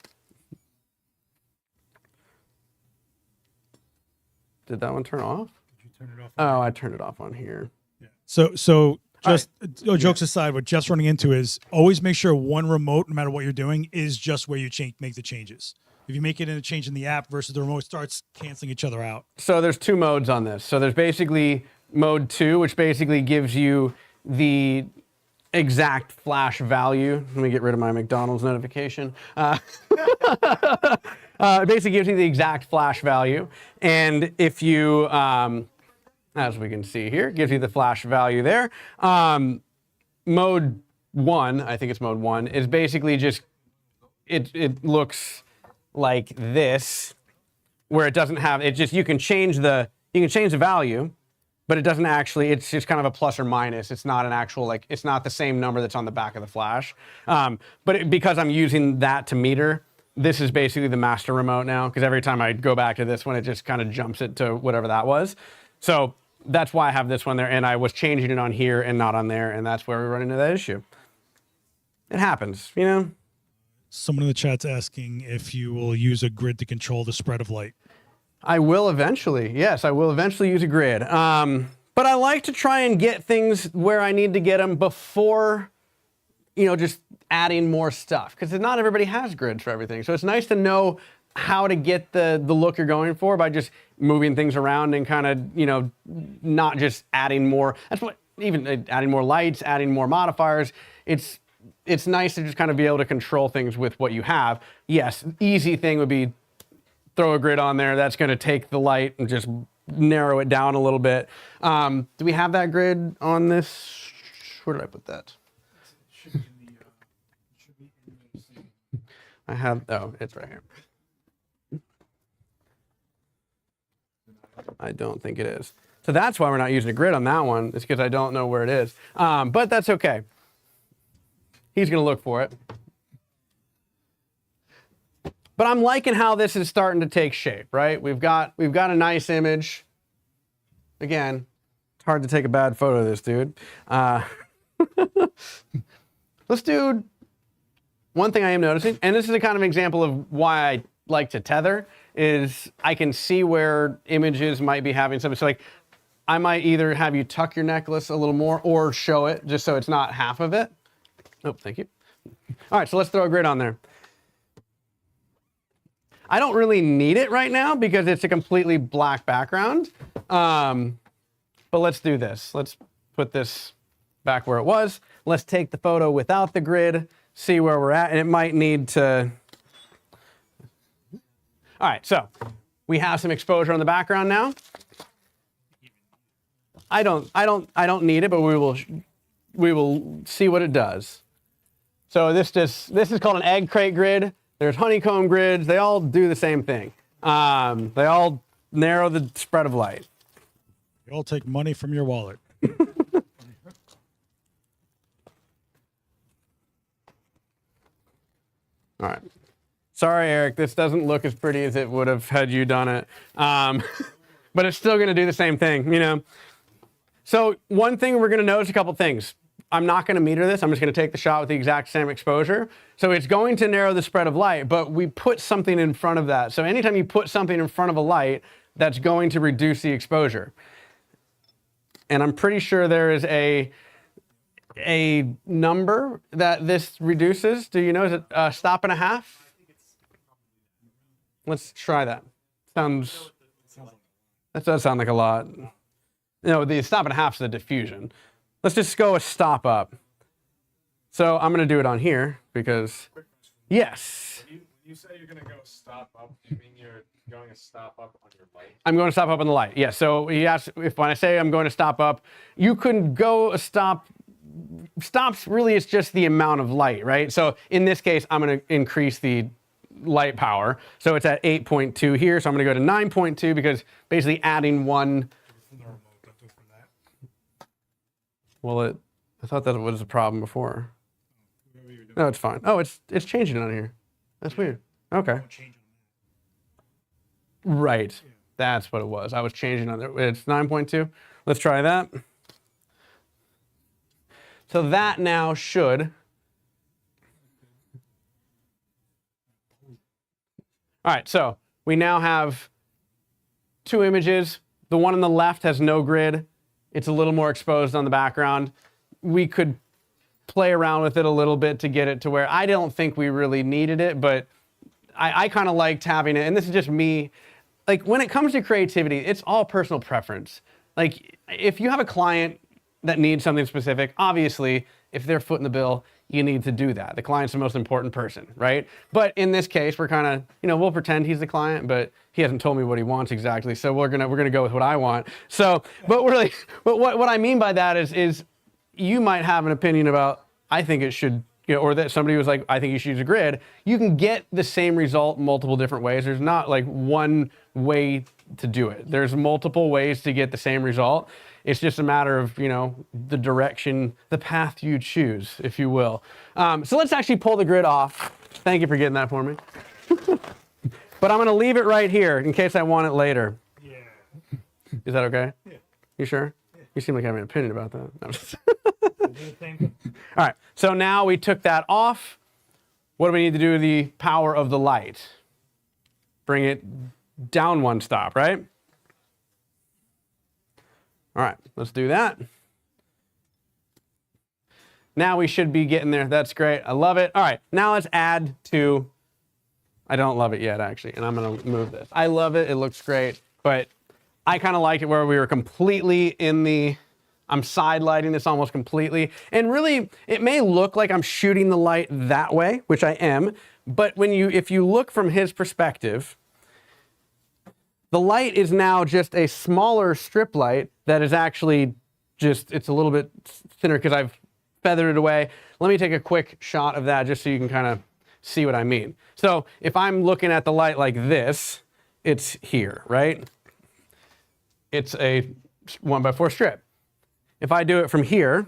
did that one turn off? Did you turn it off? Oh, I turned it off on here. Yeah. So just jokes aside, what Jeff's running into is always make sure one remote, no matter what you're doing, is just where you make the changes. If you make it in a change in the app versus the remote, starts canceling each other out. So there's 2 modes on this. So there's basically mode 2, which basically gives you the exact flash value. Let me get rid of my McDonald's notification. It basically gives you the exact flash value. And if you, as we can see here, gives you the flash value there. Mode 1, I think it's mode 1, is basically just, it looks like this, where it doesn't have, it just, you can change the value, but it doesn't actually, it's just kind of a plus or minus. It's not an actual, like, it's not the same number that's on the back of the flash. Because I'm using that to meter, this is basically the master remote now, because every time I go back to this one, it just kind of jumps it to whatever that was. So that's why I have this one there, and I was changing it on here and not on there, and that's where we run into that issue. It happens, you know? Someone in the chat's asking if you will use a grid to control the spread of light. I will eventually. Yes, I will eventually use a grid. But I like to try and get things where I need to get them before, you know, just adding more stuff. Because not everybody has grids for everything. So it's nice to know how to get the look you're going for by just moving things around and kind of, you know, not just adding more. That's what, even adding more lights, adding more modifiers. It's nice to just kind of be able to control things with what you have. Yes, easy thing would be throw a grid on there. That's going to take the light and just narrow it down a little bit. Do we have that grid on this? Where did I put that? I have, oh, it's right here. I don't think it is. So that's why we're not using a grid on that one. It's because I don't know where it is. But that's okay. He's going to look for it. But I'm liking how this is starting to take shape, right? We've got a nice image. Again, it's hard to take a bad photo of this dude. Let's do one thing I am noticing, and this is a kind of example of why I like to tether, is I can see where images might be having something. So like, I might either have you tuck your necklace a little more or show it just so it's not half of it. Oh, thank you. All right, so let's throw a grid on there. I don't really need it right now because it's a completely black background. But let's do this. Let's put this back where it was. Let's take the photo without the grid, see where we're at, and it might need to. All right, so we have some exposure on the background now. I don't need it, but we will see what it does. So this is called an egg crate grid. There's honeycomb grids. They all do the same thing. They all narrow the spread of light. They all take money from your wallet. All right. Sorry, Eric, this doesn't look as pretty as it would have had you done it. But it's still going to do the same thing, you know. So one thing we're going to notice a couple things. I'm not going to meter this. I'm just going to take the shot with the exact same exposure. So it's going to narrow the spread of light, but we put something in front of that. So anytime you put something in front of a light, that's going to reduce the exposure. And I'm pretty sure there is a number that this reduces. Do you know? Is it a stop and a half? Let's try that. That does sound like a lot. No, the stop and a half is the diffusion. Let's just go a stop up. So I'm going to do it on here because, yes. When you say you're going to go stop up, do you mean you're going to stop up on your light? I'm going to stop up on the light. Yeah, so he asked if when I say I'm going to stop up, you couldn't go a stop. Stops really is just the amount of light, right? So in this case, I'm going to increase the light power. So it's at 8.2 here. So I'm going to go to 9.2 because basically adding one. Well, I thought that was a problem before. No, it's fine. Oh, it's changing on here. That's weird. Okay. Right. That's what it was. I was changing on there. It's 9.2. Let's try that. So that now should. All right, so we now have two images. The one on the left has no grid. It's a little more exposed on the background. We could play around with it a little bit to get it to where I don't think we really needed it, but I kind of liked having it. And this is just me. Like when it comes to creativity, it's all personal preference. Like if you have a client that needs something specific, obviously, if they're footing the bill, you need to do that. The client's the most important person, right? But in this case, we're kind of, you know, we'll pretend he's the client, but he hasn't told me what he wants exactly. So we're gonna go with what I want. So, but really, but what I mean by that is you might have an opinion about, I think it should, you know, or that somebody was like, I think you should use a grid. You can get the same result multiple different ways. There's not like one way to do it. There's multiple ways to get the same result. It's just a matter of, you know, the direction, the path you choose, if you will. So let's actually pull the grid off. Thank you for getting that for me. But I'm going to leave it right here in case I want it later. Yeah. Is that okay? Yeah. You sure? Yeah. You seem like you have an opinion about that. No, We'll do the same thing. all right, so now we took that off. What do we need to do with the power of the light? Bring it down one stop, right? All right, let's do that. Now we should be getting there. That's great. I love it. All right, now let's add to I don't love it yet, actually, and I'm gonna move this. I love it, it looks great, but I kind of liked it where we were completely in the, I'm side lighting this almost completely. And really, it may look like I'm shooting the light that way, which I am, but if you look from his perspective, the light is now just a smaller strip light that is actually just, it's a little bit thinner because I've feathered it away. Let me take a quick shot of that just so you can kind of see what I mean. So if I'm looking at the light like this, it's here, right? It's a 1x4 strip. If I do it from here,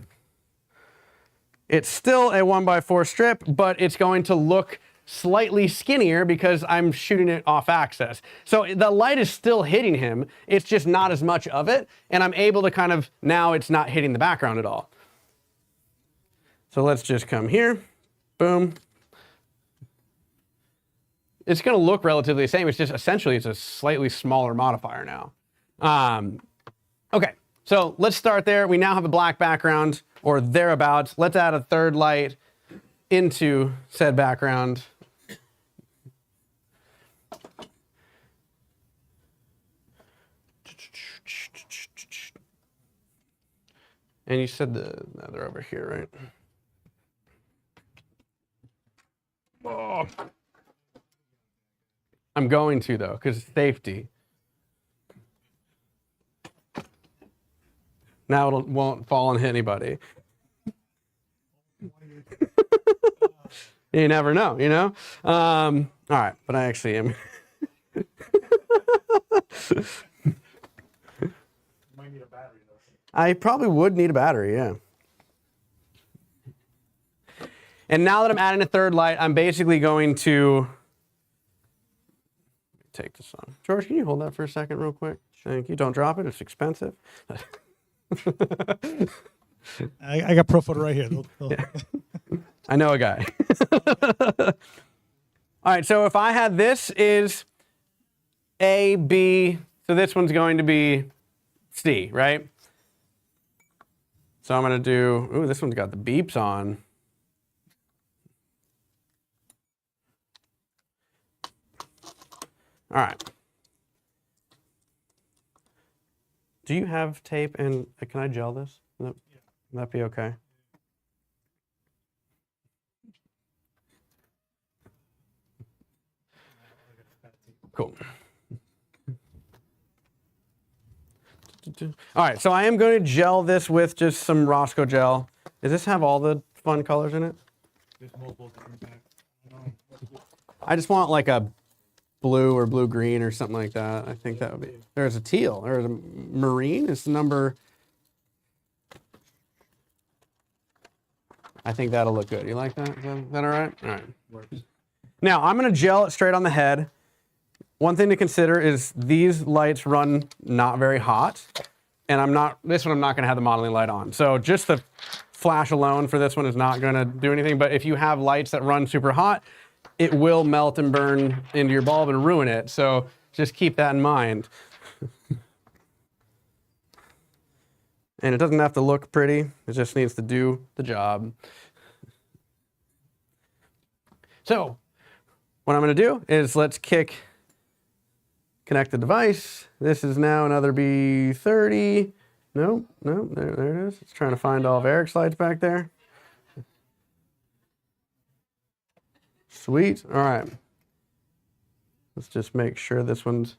it's still a 1x4 strip, but it's going to look slightly skinnier because I'm shooting it off axis. So the light is still hitting him, it's just not as much of it, and I'm able to kind of, now it's not hitting the background at all. So let's just come here, boom. It's gonna look relatively the same, it's just essentially it's a slightly smaller modifier now. Okay, so let's start there. We now have a black background or thereabouts. Let's add a third light into said background. And you said no, they're over here, right? Oh. I'm going to though, because safety. Now it won't fall and hit anybody. You never know, you know? All right, but I actually am. Might need a battery though. I probably would need a battery, yeah. And now that I'm adding a third light, I'm basically going to take this on. George, can you hold that for a second real quick? Thank you. Don't drop it, it's expensive. I got Pro Photo right here. Yeah. I know a guy. All right, so if I had this is A, B, so this one's going to be C, right? So I'm going to do, ooh, this one's got the beeps on. All right. Do you have tape and can I gel this? Would that be okay? Cool. All right, so I am going to gel this with just some Roscoe gel. Does this have all the fun colors in it? There's multiple different packs. I just want like a blue or blue-green or something like that. I think that would be. There's a teal. There's a marine. It's number. I think that'll look good. You like that? Is that all right? All right. Works. Now, I'm going to gel it straight on the head. One thing to consider is these lights run not very hot. And this one I'm not going to have the modeling light on. So just the flash alone for this one is not going to do anything. But if you have lights that run super hot, it will melt and burn into your bulb and ruin it. So just keep that in mind. And it doesn't have to look pretty. It just needs to do the job. So what I'm going to do is let's connect the device. This is now another B30. No, there it is. It's trying to find all of Eric's lights back there. Sweet. All right. Let's just make sure this one's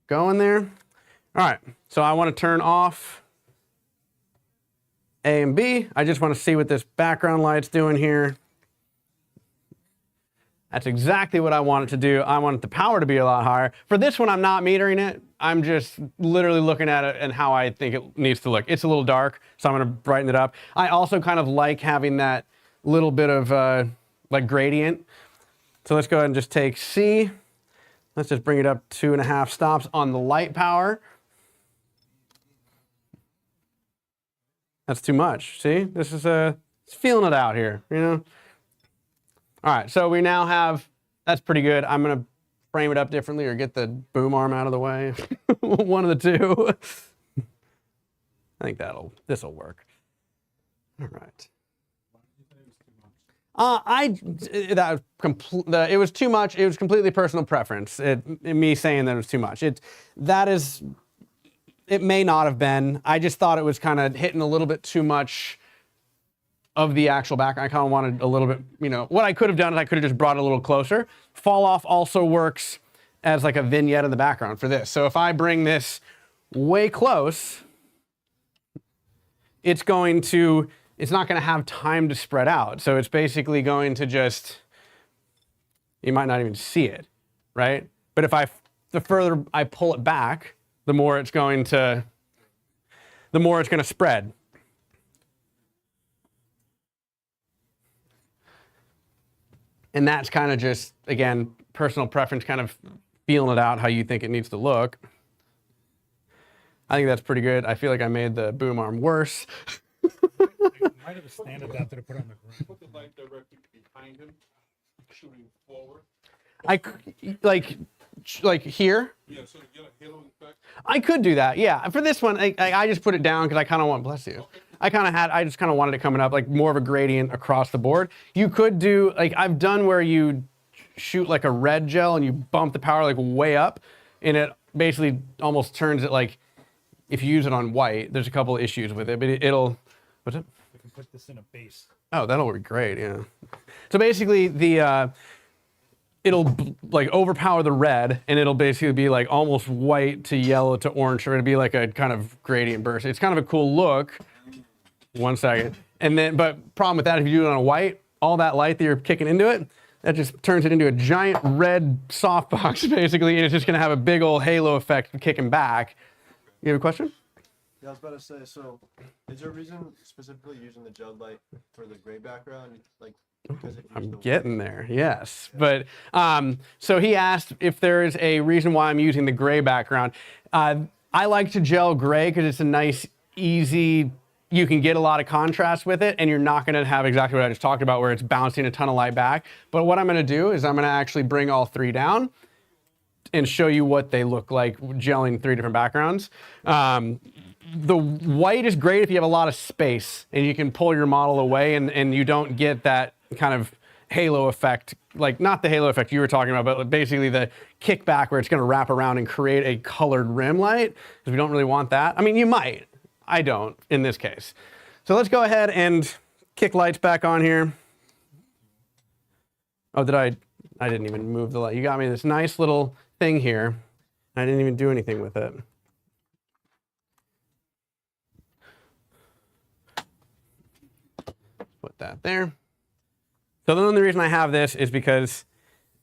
going there. All right. So I want to turn off A and B. I just want to see what this background light's doing here. That's exactly what I want it to do. I want the power to be a lot higher. For this one, I'm not metering it. I'm just literally looking at it and how I think it needs to look. It's a little dark, so I'm going to brighten it up. I also kind of like having that little bit of like gradient. So let's go ahead and just take C. Let's just bring it up 2.5 stops on the light power. That's too much. See, this is it's feeling it out here, you know? All right, so we now have, that's pretty good. I'm gonna frame it up differently or get the boom arm out of the way. One of the two. I think this'll work. All right. It was too much. It was completely personal preference. Me saying that it was too much. It may not have been. I just thought it was kind of hitting a little bit too much of the actual background. I kind of wanted a little bit, what I could have done is I could have just brought it a little closer. Fall off also works as like a vignette in the background for this. So if I bring this way close, it's not going to have time to spread out. So it's basically going to you might not even see it, right? But the further I pull it back, the more it's going to spread. And that's kind of just, again, personal preference, kind of feeling it out how you think it needs to look. I think that's pretty good. I feel like I made the boom arm worse. Might have a stand adapter to put on the ground. Put the light directly behind him, shooting forward. Like here. Yeah, so you get a halo effect. I could do that, yeah. For this one, I just put it down because I kind of want, bless you. I just kind of wanted it coming up, like more of a gradient across the board. You could do, like I've done where you shoot like a red gel and you bump the power like way up, and it basically almost turns it like, if you use it on white, there's a couple of issues with it, but it'll, what's it? We can put this in a base. Oh, that'll be great, yeah. So basically it'll like overpower the red, and it'll basically be like almost white to yellow to orange, or it'll be like a kind of gradient burst. It's kind of a cool look. 1 second. And then, but problem with that, if you do it on a white, all that light that you're kicking into it, that just turns it into a giant red softbox, basically, and it's just gonna have a big old halo effect kicking back. You have a question? Yeah, I was about to say, so is there a reason specifically using the gel light for the gray background? Like, because it I'm getting there, yes. But so he asked if there is a reason why I'm using the gray background. I like to gel gray because it's a nice, easy, you can get a lot of contrast with it, and you're not gonna have exactly what I just talked about where it's bouncing a ton of light back. But what I'm gonna do is I'm gonna actually bring all three down and show you what they look like gelling three different backgrounds. The white is great if you have a lot of space and you can pull your model away and you don't get that kind of halo effect, like not the halo effect you were talking about, but basically the kickback where it's gonna wrap around and create a colored rim light, because we don't really want that. I mean, you might, I don't in this case. So let's go ahead and kick lights back on here. Oh, I didn't even move the light. You got me this nice little thing here. I didn't even do anything with it. Put that there. So the only reason I have this is because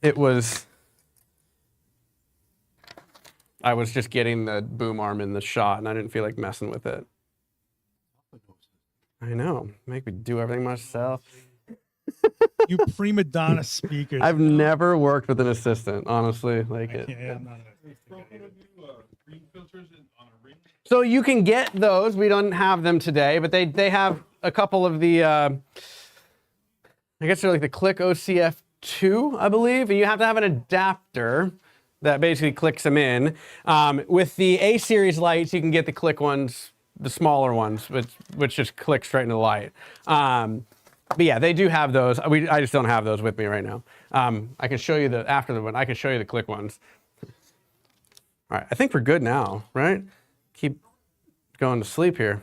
I was just getting the boom arm in the shot and I didn't feel like messing with it. I know, make me do everything myself. You prima donna speakers. I've never worked with an assistant, honestly. Like Yeah, I'm not Green filters on a ring. So you can get those. We don't have them today, but they have a couple of the, I guess they're like the Click OCF2, I believe. And you have to have an adapter that basically clicks them in. With the A-series lights, you can get the Click ones, the smaller ones, which just click straight into the light. But yeah, they do have those. I just don't have those with me right now. I can show you after the one. I can show you the Click ones. All right, I think we're good now, right? Keep going to sleep here.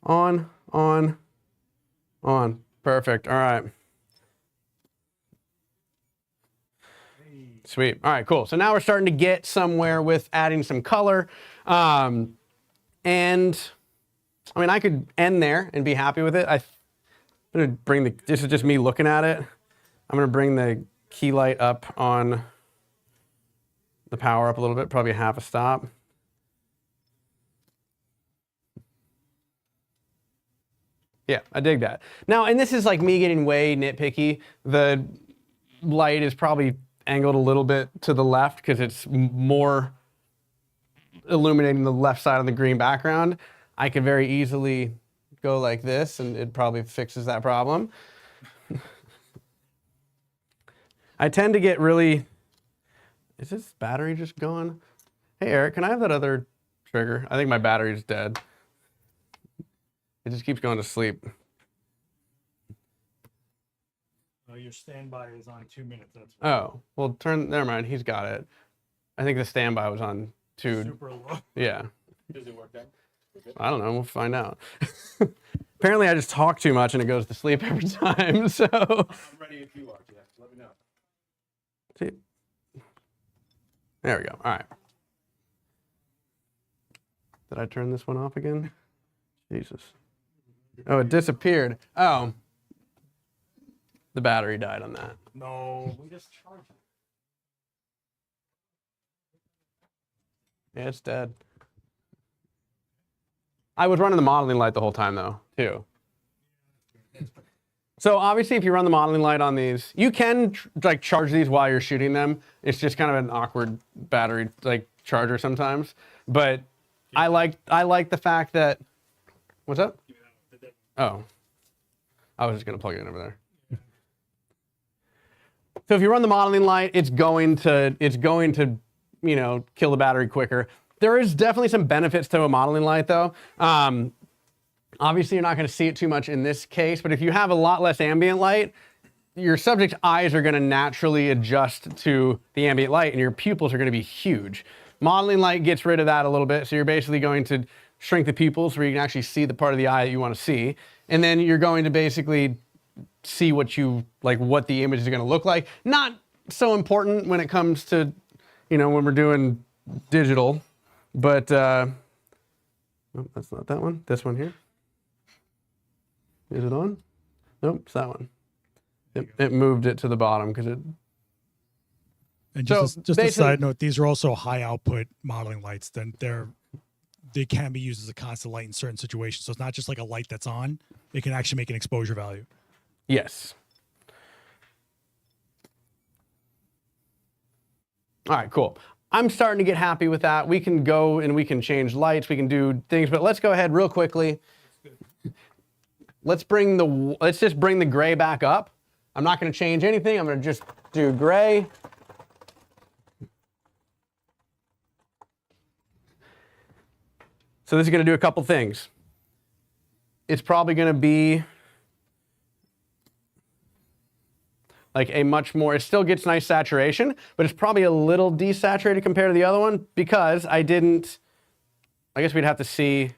On. Perfect, all right. Sweet, all right, cool. So now we're starting to get somewhere with adding some color. And I mean, I could end there and be happy with it. I'm gonna bring this is just me looking at it. I'm gonna bring the key light up on the power up a little bit, probably half a stop. Yeah, I dig that. Now, and this is like me getting way nitpicky. The light is probably angled a little bit to the left because it's more illuminating the left side of the green background. I could very easily go like this and it probably fixes that problem. I tend to get really, is this battery just gone? Hey Eric, can I have that other trigger? I think my battery's dead. It just keeps going to sleep. Your standby is on 2 minutes. That's Oh, well, never mind. He's got it. I think the standby was on 2. super low. Yeah. Does it work then? I don't know. We'll find out. Apparently, I just talk too much and it goes to sleep every time. So, I'm ready if you are, Jeff. Let me know. see. There we go. All right. Did I turn this one off again? Jesus. Oh, it disappeared. Oh. The battery died on that. No. We just charge it. Yeah, it's dead. I was running the modeling light the whole time though, too. So obviously if you run the modeling light on these, you can like charge these while you're shooting them. It's just kind of an awkward battery like charger sometimes. But I like the fact that, what's up? Oh, I was just gonna plug it in over there. So if you run the modeling light, it's going to, you know, kill the battery quicker. There is definitely some benefits to a modeling light though. Obviously you're not going to see it too much in this case, but if you have a lot less ambient light, your subject's eyes are going to naturally adjust to the ambient light and your pupils are going to be huge. Modeling light gets rid of that a little bit, so you're basically going to shrink the pupils where you can actually see the part of the eye that you want to see. And then you're going to basically see what the image is going to look like. Not so important when it comes to, you know, when we're doing digital, but oh, that's not that one. This one here. Is it on? Nope, it's that one. It moved it to the bottom because it. And So, just a basically- side note, these are also high output modeling lights. Then they can be used as a constant light in certain situations. So it's not just like a light that's on. It can actually make an exposure value. Yes. All right, cool. I'm starting to get happy with that. We can go and we can change lights, we can do things, but let's go ahead real quickly. Let's just bring the gray back up. I'm not going to change anything. I'm going to just do gray. So this is going to do a couple things. It's probably going to be like a much more, it still gets nice saturation, but it's probably a little desaturated compared to the other one because I guess we'd have to see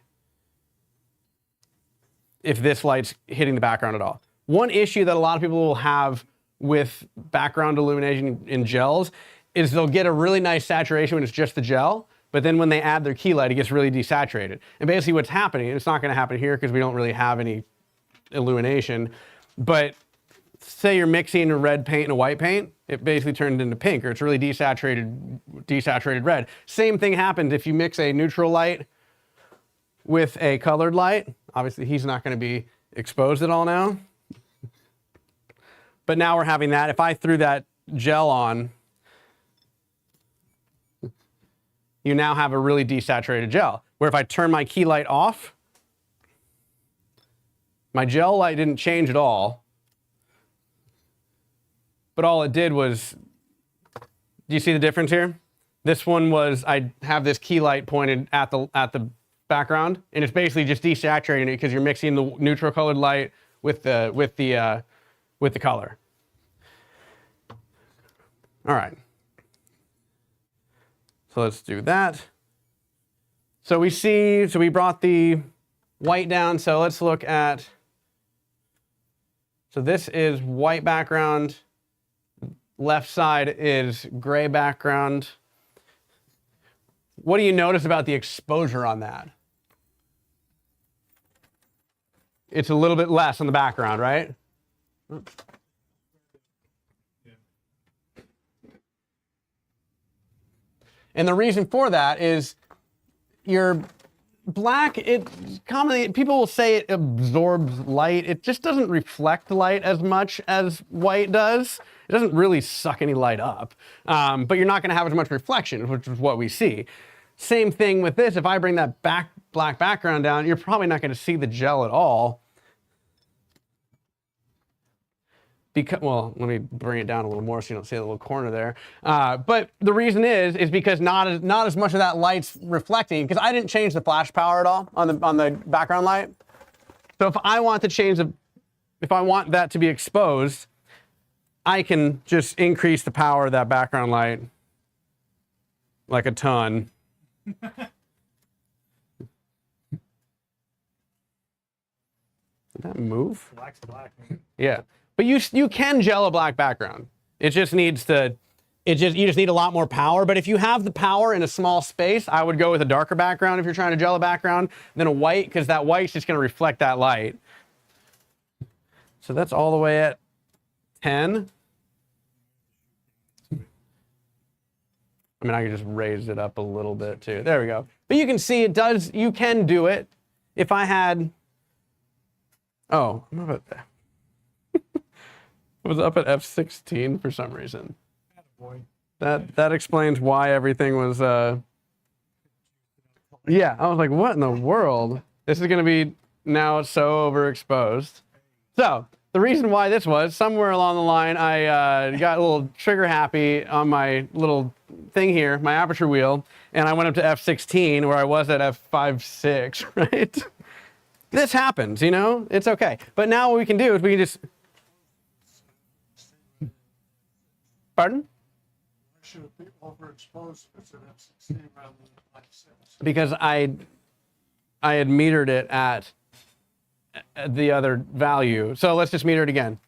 if this light's hitting the background at all. One issue that a lot of people will have with background illumination in gels is they'll get a really nice saturation when it's just the gel, but then when they add their key light, it gets really desaturated. And basically what's happening, and it's not gonna happen here because we don't really have any illumination, but say you're mixing a red paint and a white paint, it basically turns into pink, or it's really desaturated red. Same thing happens if you mix a neutral light with a colored light. Obviously he's not gonna be exposed at all now. But now we're having that. If I threw that gel on, you now have a really desaturated gel. Where if I turn my key light off, my gel light didn't change at all. But all it did was, do you see the difference here? This one was, I have this key light pointed at the background, and it's basically just desaturating it because you're mixing the neutral colored light with the color. All right. So let's do that. So we brought the white down. So let's look at, so this is white background. Left side is gray background. What do you notice about the exposure on that? It's a little bit less on the background, right? And the reason for that is your black, people will say it absorbs light. It just doesn't reflect light as much as white does. It doesn't really suck any light up, but you're not gonna have as much reflection, which is what we see. Same thing with this. If I bring that black background down, you're probably not gonna see the gel at all. Well, let me bring it down a little more so you don't see the little corner there. But the reason is because not as much of that light's reflecting, because I didn't change the flash power at all on the background light. So if I want to change if I want that to be exposed, I can just increase the power of that background light like a ton. Did that move? Black's black. Yeah, but you can gel a black background. It just needs to. You just need a lot more power. But if you have the power in a small space, I would go with a darker background if you're trying to gel a background than a white, because that white's just going to reflect that light. So that's all the way at 10. I mean, I can just raise it up a little bit too. There we go. But you can see it does. You can do it. If I had. Oh, I'm up at. I was up at F16 for some reason. That explains why everything was. Yeah, I was like, what in the world? This is going to be now so overexposed. So the reason why this was, somewhere along the line, I got a little trigger happy on my little thing here, my aperture wheel, and I went up to F16 where I was at F5.6, right? This happens, you know? It's okay. But now what we can do is we can just... Pardon? Should it be overexposed if it's an F16 rather than F6? Because I had metered it at the other value. So let's just meter it again.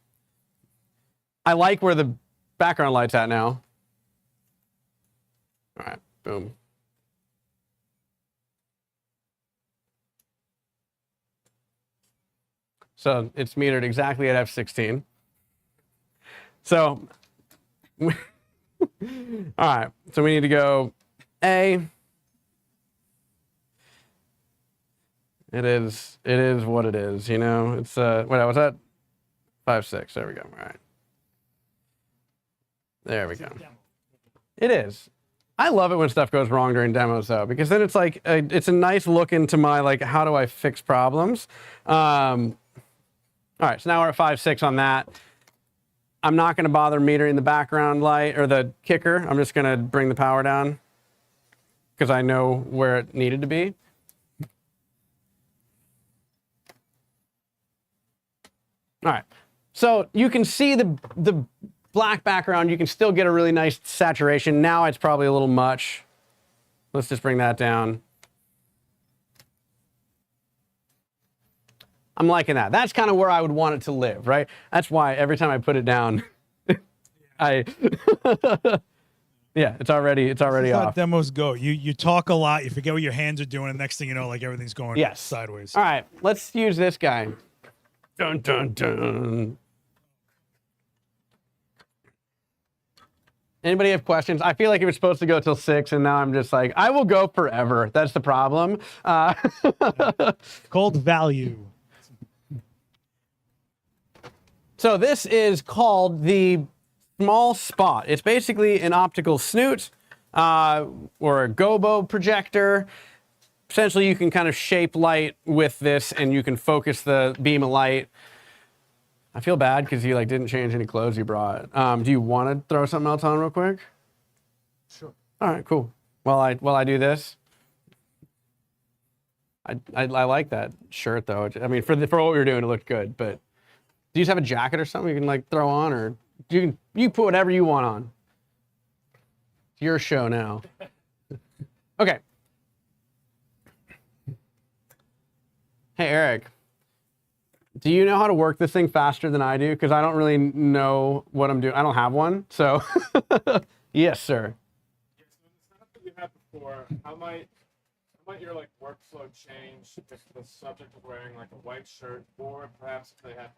I like where the background light's at now. All right, boom. So it's metered exactly at F16. So, all right, so we need to go A. It is what it is, you know? It's, what was that? 5.6, there we go, all right. There we go. It is. I love it when stuff goes wrong during demos though, because then it's like, it's a nice look into my, like, how do I fix problems? All right, so now we're at 5.6 on that. I'm not gonna bother metering the background light or the kicker. I'm just gonna bring the power down because I know where it needed to be. All right, so you can see the black background. You can still get a really nice saturation. Now it's probably a little much. Let's just bring that down. I'm liking that. That's kind of where I would want it to live, right? That's why every time I put it down, yeah, it's already That's how off. demos go. You talk a lot, you forget what your hands are doing, and next thing you know, like everything's going Yes. sideways. All right, let's use this guy. Dun, dun, dun. Anybody have questions? I feel like it was supposed to go till 6, and now I'm just like, I will go forever. That's the problem. Called value. So this is called the small spot. It's basically an optical snoot or a gobo projector. Essentially, you can kind of shape light with this, and you can focus the beam of light. I feel bad because you like didn't change any clothes you brought. Do you want to throw something else on real quick? Sure. All right, cool. While I do this, I like that shirt though. I mean, for what we were doing, it looked good. But do you just have a jacket or something you can like throw on, or you put whatever you want on? It's your show now. Okay. Hey, Eric, do you know how to work this thing faster than I do? Because I don't really know what I'm doing. I don't have one, so yes, sir. Yeah, so in the setup that you had before, how might your like workflow change if the subject is wearing like a white shirt, or perhaps if they have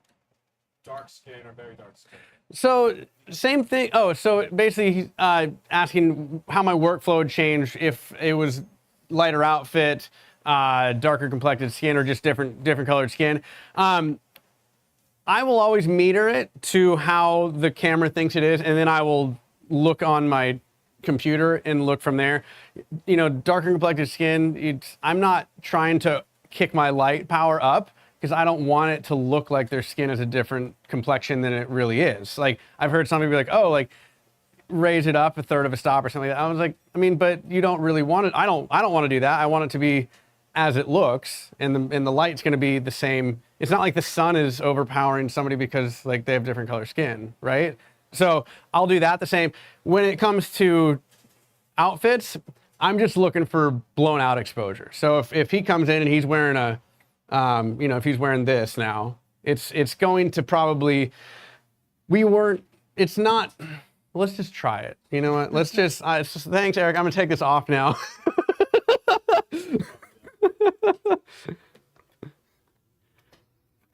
dark skin or very dark skin? So same thing. Oh, so basically he's asking how my workflow would change if it was lighter outfit, darker complected skin, or just different colored skin. I will always meter it to how the camera thinks it is, and then I will look on my computer and look from there. You know, darker complected skin, I'm not trying to kick my light power up because I don't want it to look like their skin is a different complexion than it really is. Like, I've heard some people be like, oh, like, raise it up a third of a stop or something like that. I was like, I mean, but you don't really want it. I don't want to do that. I want it to be as it looks, and the light's going to be the same. It's not like the sun is overpowering somebody because like they have different color skin, right? So I'll do that the same. When it comes to outfits, I'm just looking for blown out exposure. So if he comes in and he's wearing a, you know, if he's wearing this now, it's going to probably, it's not, let's just try it. You know what? Let's just, thanks, Eric. I'm gonna take this off now.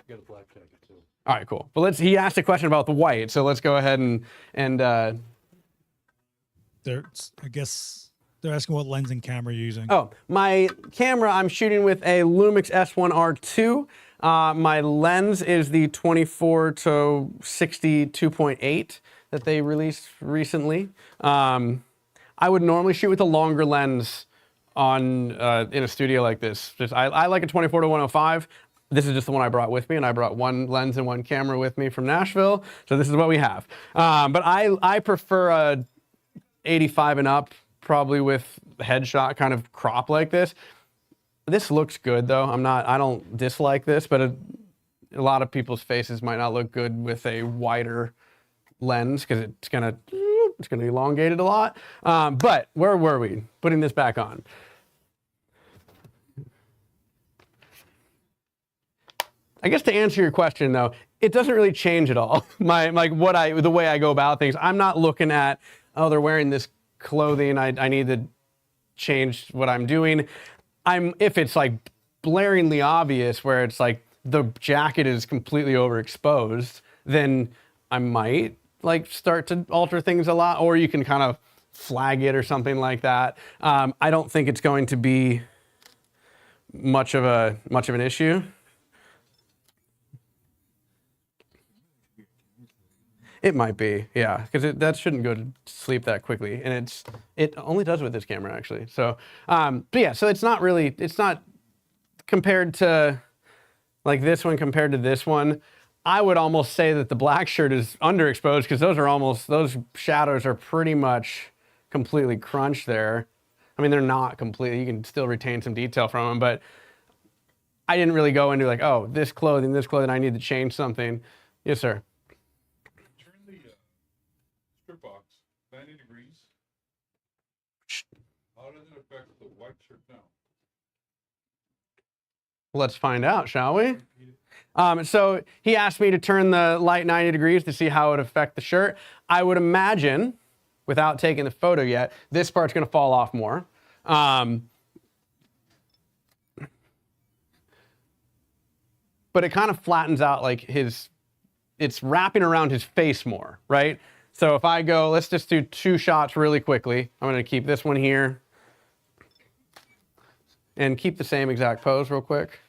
Get a black jacket too. All right, cool. But he asked a question about the white, so let's go ahead and I guess they're asking what lens and camera you're using. oh, my camera, I'm shooting with a Lumix S1R2. My lens is the 24 to 60 2.8 that they released recently. I would normally shoot with a longer lens on in a studio like this. I like a 24 to 105. This is just the one I brought with me, and I brought one lens and one camera with me from Nashville. So this is what we have. But I prefer a 85 and up, probably with headshot kind of crop like this. This looks good though. I don't dislike this, but a lot of people's faces might not look good with a wider lens because it's gonna elongate it a lot. But where were we? Putting this back on. I guess to answer your question though, it doesn't really change at all. The way I go about things. I'm not looking at, oh, they're wearing this clothing, I need to change what I'm doing. If it's like blaringly obvious where it's like the jacket is completely overexposed, then I might like start to alter things a lot, or you can kind of flag it or something like that. I don't think it's going to be much of an issue. It might be, yeah, because that shouldn't go to sleep that quickly, and it only does with this camera actually. So, but yeah, so it's not compared to like this one compared to this one. I would almost say that the black shirt is underexposed because those shadows are pretty much completely crunched there. I mean, they're not completely. You can still retain some detail from them, but I didn't really go into like, oh, this clothing, I need to change something. Yes, sir. Turn the strip box 90 degrees. How does it affect the white shirt now? Let's find out, shall we? So he asked me to turn the light 90 degrees to see how it would affect the shirt. I would imagine, without taking the photo yet, this part's gonna fall off more. But it kind of flattens out like it's wrapping around his face more, right? So if I go, let's just do 2 shots really quickly. I'm gonna keep this one here and keep the same exact pose real quick.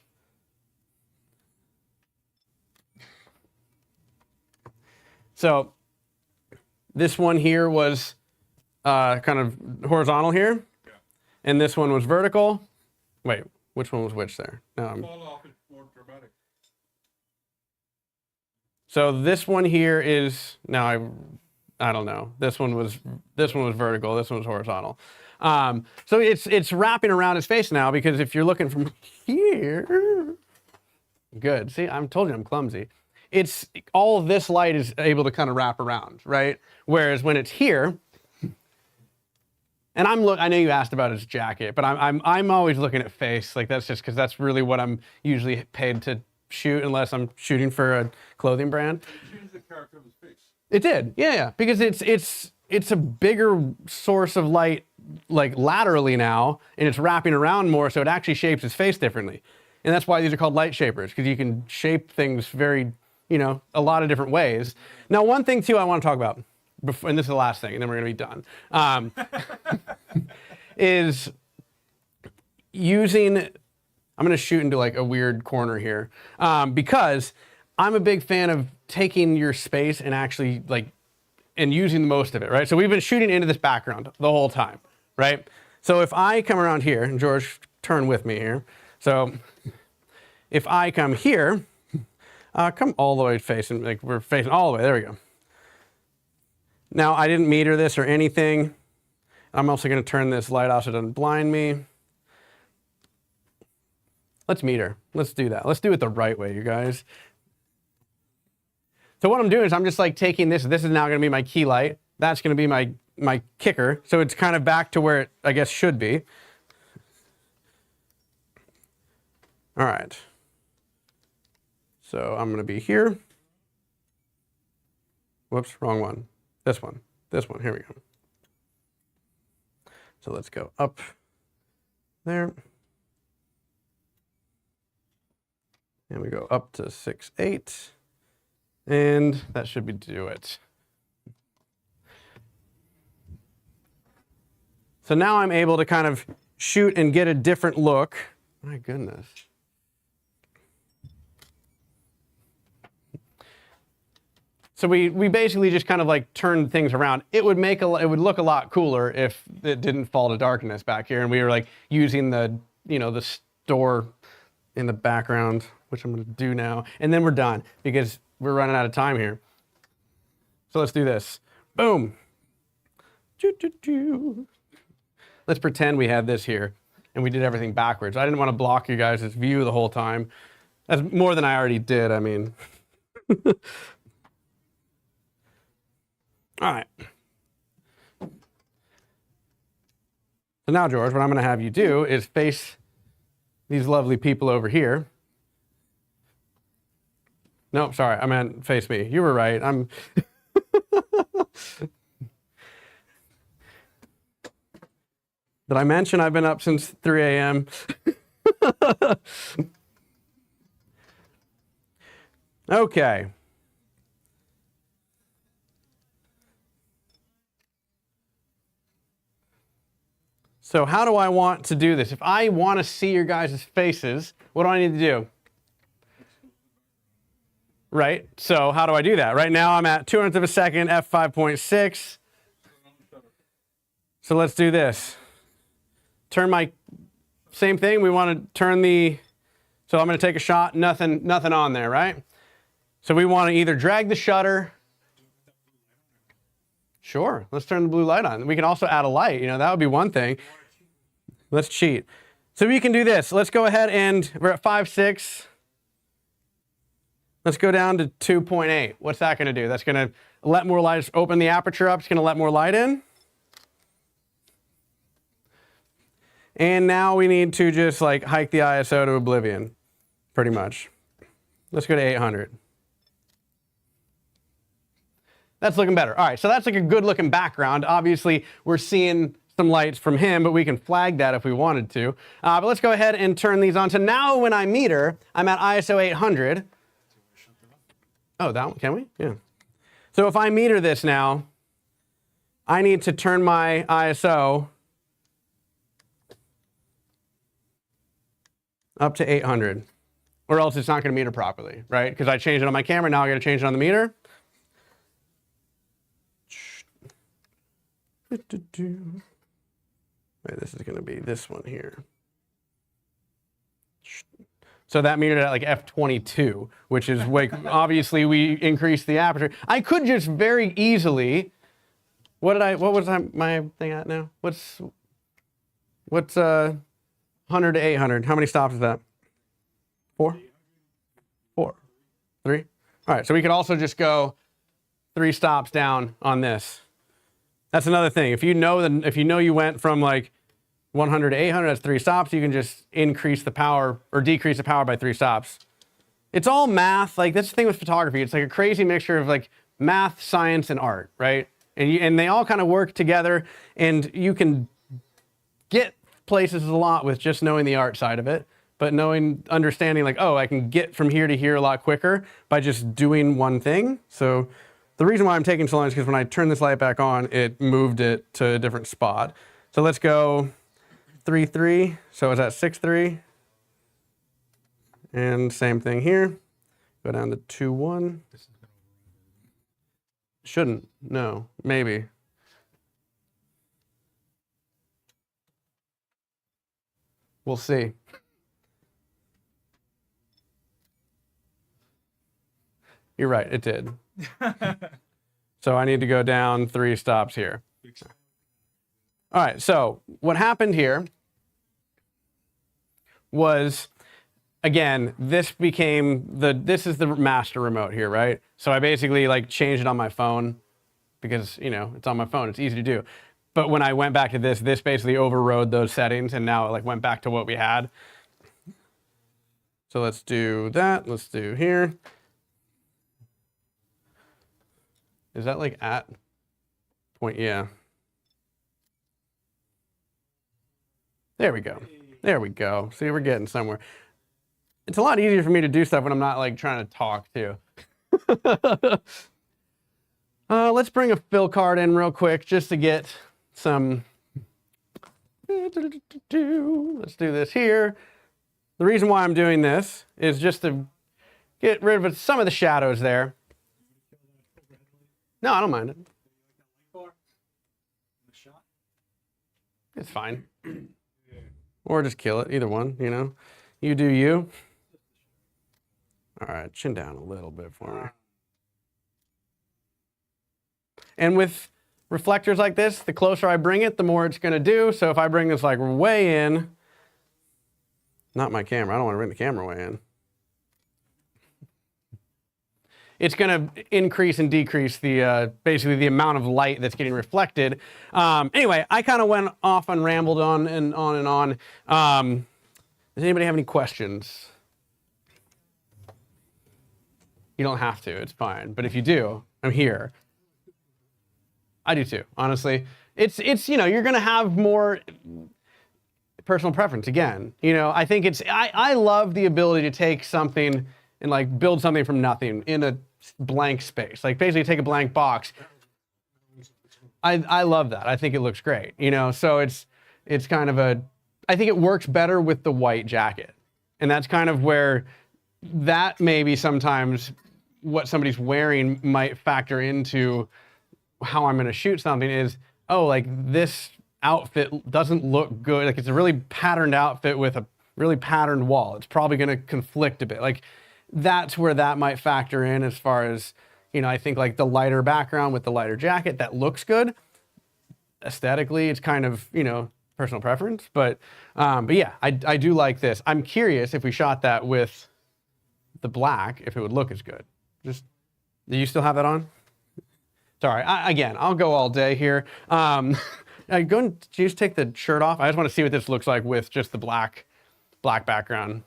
So this one here was kind of horizontal here, and this one was vertical. Wait, which one was which there? Fall off is more dramatic. So this one here is now I don't know. This one was vertical. This one was horizontal. So it's wrapping around his face now because if you're looking from here, good. See, I told you I'm clumsy. It's all of this light is able to kind of wrap around, right? Whereas when it's here, and I know you asked about his jacket, but I'm always looking at face. Like that's just because that's really what I'm usually paid to shoot, unless I'm shooting for a clothing brand. It changed the character of his face. It did, yeah, because it's a bigger source of light, like laterally now, and it's wrapping around more, so it actually shapes his face differently. And that's why these are called light shapers, because you can shape things very, a lot of different ways. Now, one thing too I want to talk about, and this is the last thing, and then we're going to be done, is using, I'm going to shoot into like a weird corner here, because I'm a big fan of taking your space and actually and using the most of it, right? So we've been shooting into this background the whole time, right? So if I come around here, and George, turn with me here. So if I come here, come all the way facing, like we're facing all the way, there we go. Now I didn't meter this or anything. I'm also gonna turn this light off so it doesn't blind me. Let's meter. Let's do that. Let's do it the right way, you guys. So what I'm doing is I'm just like taking this. This is now going to be my key light. That's going to be my kicker. So it's kind of back to where it, I guess, should be. All right. So I'm going to be here. Whoops, wrong one. This one. This one. Here we go. So let's go up there. And we go up to 6, 8. And that should do it. So now I'm able to kind of shoot and get a different look. My goodness. So we basically just kind of like turned things around. It would look a lot cooler if it didn't fall to darkness back here and we were like using the, the store in the background, which I'm going to do now. And then we're done because we're running out of time here. So let's do this. Boom. Let's pretend we had this here and we did everything backwards. I didn't want to block you guys' view the whole time. That's more than I already did, I mean. All right. So now, George, what I'm going to have you do is face these lovely people over here. Nope, sorry, I meant face me. You were right. Did I mention I've been up since 3 a.m.? Okay. So how do I want to do this? If I want to see your guys' faces, what do I need to do? Right, so how do I do that? Right now I'm at 200th of a second, f5.6. So let's do this. Turn my, same thing, we want to turn the, so I'm going to take a shot, nothing on there, right? So we want to either drag the shutter. Sure, let's turn the blue light on. We can also add a light, that would be one thing. Let's cheat. So we can do this. Let's go ahead and, we're at 5.6. Let's go down to 2.8. What's that going to do? That's going to let more light, open the aperture up. It's going to let more light in. And now we need to just like hike the ISO to oblivion, pretty much. Let's go to 800. That's looking better. All right, so that's like a good looking background. Obviously, we're seeing some lights from him, but we can flag that if we wanted to. But let's go ahead and turn these on. So now when I meter, I'm at ISO 800. Oh, that one, can we? Yeah. So if I meter this now, I need to turn my ISO up to 800, or else it's not going to meter properly, right? Because I changed it on my camera, now I got to change it on the meter. Wait, this is going to be this one here. So that metered at like f22, which is like, obviously we increased the aperture. I could just very easily, what was my thing at now? What's 100 to 800? How many stops is that? 4? 4? 3? All right, so we could also just go 3 stops down on this. That's another thing. If you know you went from like 100 to 800, that's 3 stops. You can just increase the power or decrease the power by 3 stops. It's all math. Like that's the thing with photography. It's like a crazy mixture of like math, science, and art, right? And they all kind of work together. And you can get places a lot with just knowing the art side of it, but understanding like, oh, I can get from here to here a lot quicker by just doing one thing. So the reason why I'm taking so long is because when I turn this light back on, it moved it to a different spot. So let's go 3.3, so it's at 6.3. And same thing here. Go down to 2.1. Shouldn't, no, maybe. We'll see. You're right, it did. So I need to go down 3 stops here. All right, so what happened here was again, this is the master remote here, right? So I basically like changed it on my phone because, you know, it's on my phone. It's easy to do. But when I went back to this basically overrode those settings and now it like went back to what we had. So let's do that. Let's do here. Is that like at point? Yeah. There we go. There we go. See, we're getting somewhere. It's a lot easier for me to do stuff when I'm not like trying to talk too. Let's bring a fill card in real quick just to get some. Let's do this here. The reason why I'm doing this is just to get rid of some of the shadows there. No, I don't mind it. It's fine. Or just kill it, either one, you know. You do you. All right, chin down a little bit for me. And with reflectors like this, the closer I bring it, the more it's going to do. So if I bring this like way in, not my camera, I don't want to bring the camera way in. It's going to increase and decrease the basically the amount of light that's getting reflected. Anyway, I kind of went off and rambled on and on and on. Does anybody have any questions? You don't have to, it's fine. But if you do, I'm here. I do too, honestly. It's you know, you're gonna have more personal preference again. You know, I think I love the ability to take something and like build something from nothing in a blank space. Like basically take a blank box. I love that. I think it looks great. You know, so it's kind of I think it works better with the white jacket. And that's kind of where that maybe sometimes what somebody's wearing might factor into how I'm going to shoot something is, oh, like this outfit doesn't look good. Like it's a really patterned outfit with a really patterned wall. It's probably going to conflict a bit. Like that's where that might factor in as far as, you know, I think like the lighter background with the lighter jacket, that looks good. Aesthetically, it's kind of, you know, personal preference. But yeah, I do like this. I'm curious if we shot that with the black, if it would look as good. Just, do you still have that on? Sorry, again, I'll go all day here. Go and just take the shirt off. I just want to see what this looks like with just the black background.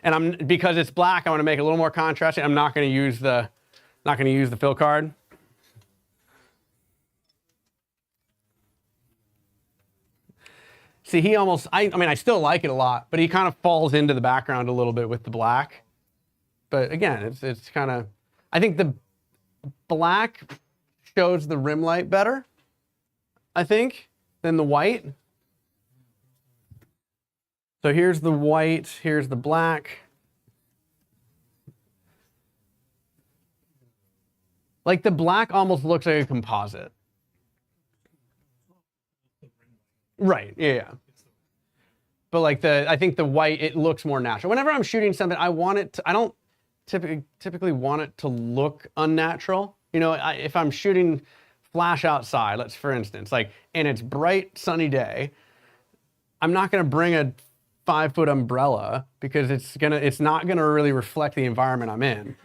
And because it's black, I want to make it a little more contrasting. I'm not going to use the fill card. See, he almost, I mean, I still like it a lot, but he kind of falls into the background a little bit with the black. But again, it's kind of, I think the black shows the rim light better, I think, than the white. So here's the white, here's the black. Like the black almost looks like a composite. Right, yeah. But like I think the white, it looks more natural. Whenever I'm shooting something, I want it to, I don't typically want it to look unnatural. You know, if I'm shooting flash outside, let's for instance, like, and it's bright sunny day, I'm not gonna bring a 5-foot umbrella because it's not gonna really reflect the environment I'm in.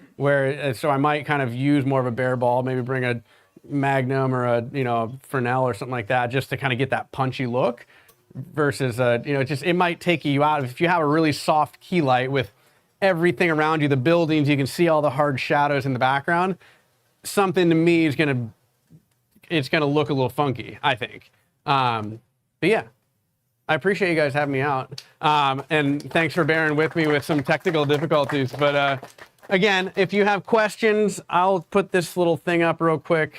So I might kind of use more of a bare ball, maybe bring a Magnum or a, you know, Fresnel or something like that, just to kind of get that punchy look. Versus, you know, it might take you out if you have a really soft key light with everything around you, the buildings, you can see all the hard shadows in the background. Something to me is gonna look a little funky, I think. But yeah, I appreciate you guys having me out, and thanks for bearing with me with some technical difficulties. But again, if you have questions, I'll put this little thing up real quick.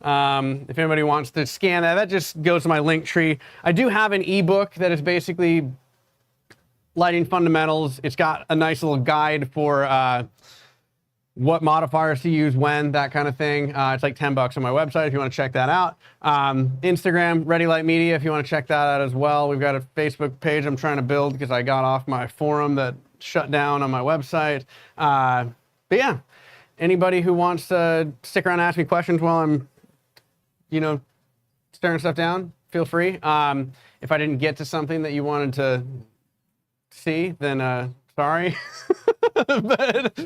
If anybody wants to scan that just goes to my link tree. I do have an ebook that is basically lighting fundamentals. It's got a nice little guide for what modifiers to use when, that kind of thing. It's like $10 on my website if you want to check that out. Instagram, Ready Light Media, if you want to check that out as well. We've got a Facebook page I'm trying to build because I got off my forum that shut down on my website. But yeah, anybody who wants to stick around and ask me questions while I'm, you know, staring stuff down, feel free. If I didn't get to something that you wanted to see, then Sorry. But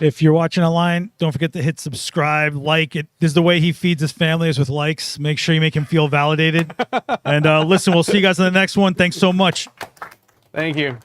If you're watching online, don't forget to hit subscribe, like it. This is the way he feeds his family is with likes. Make sure you make him feel validated. And listen, we'll see you guys on the next one. Thanks so much. thank you.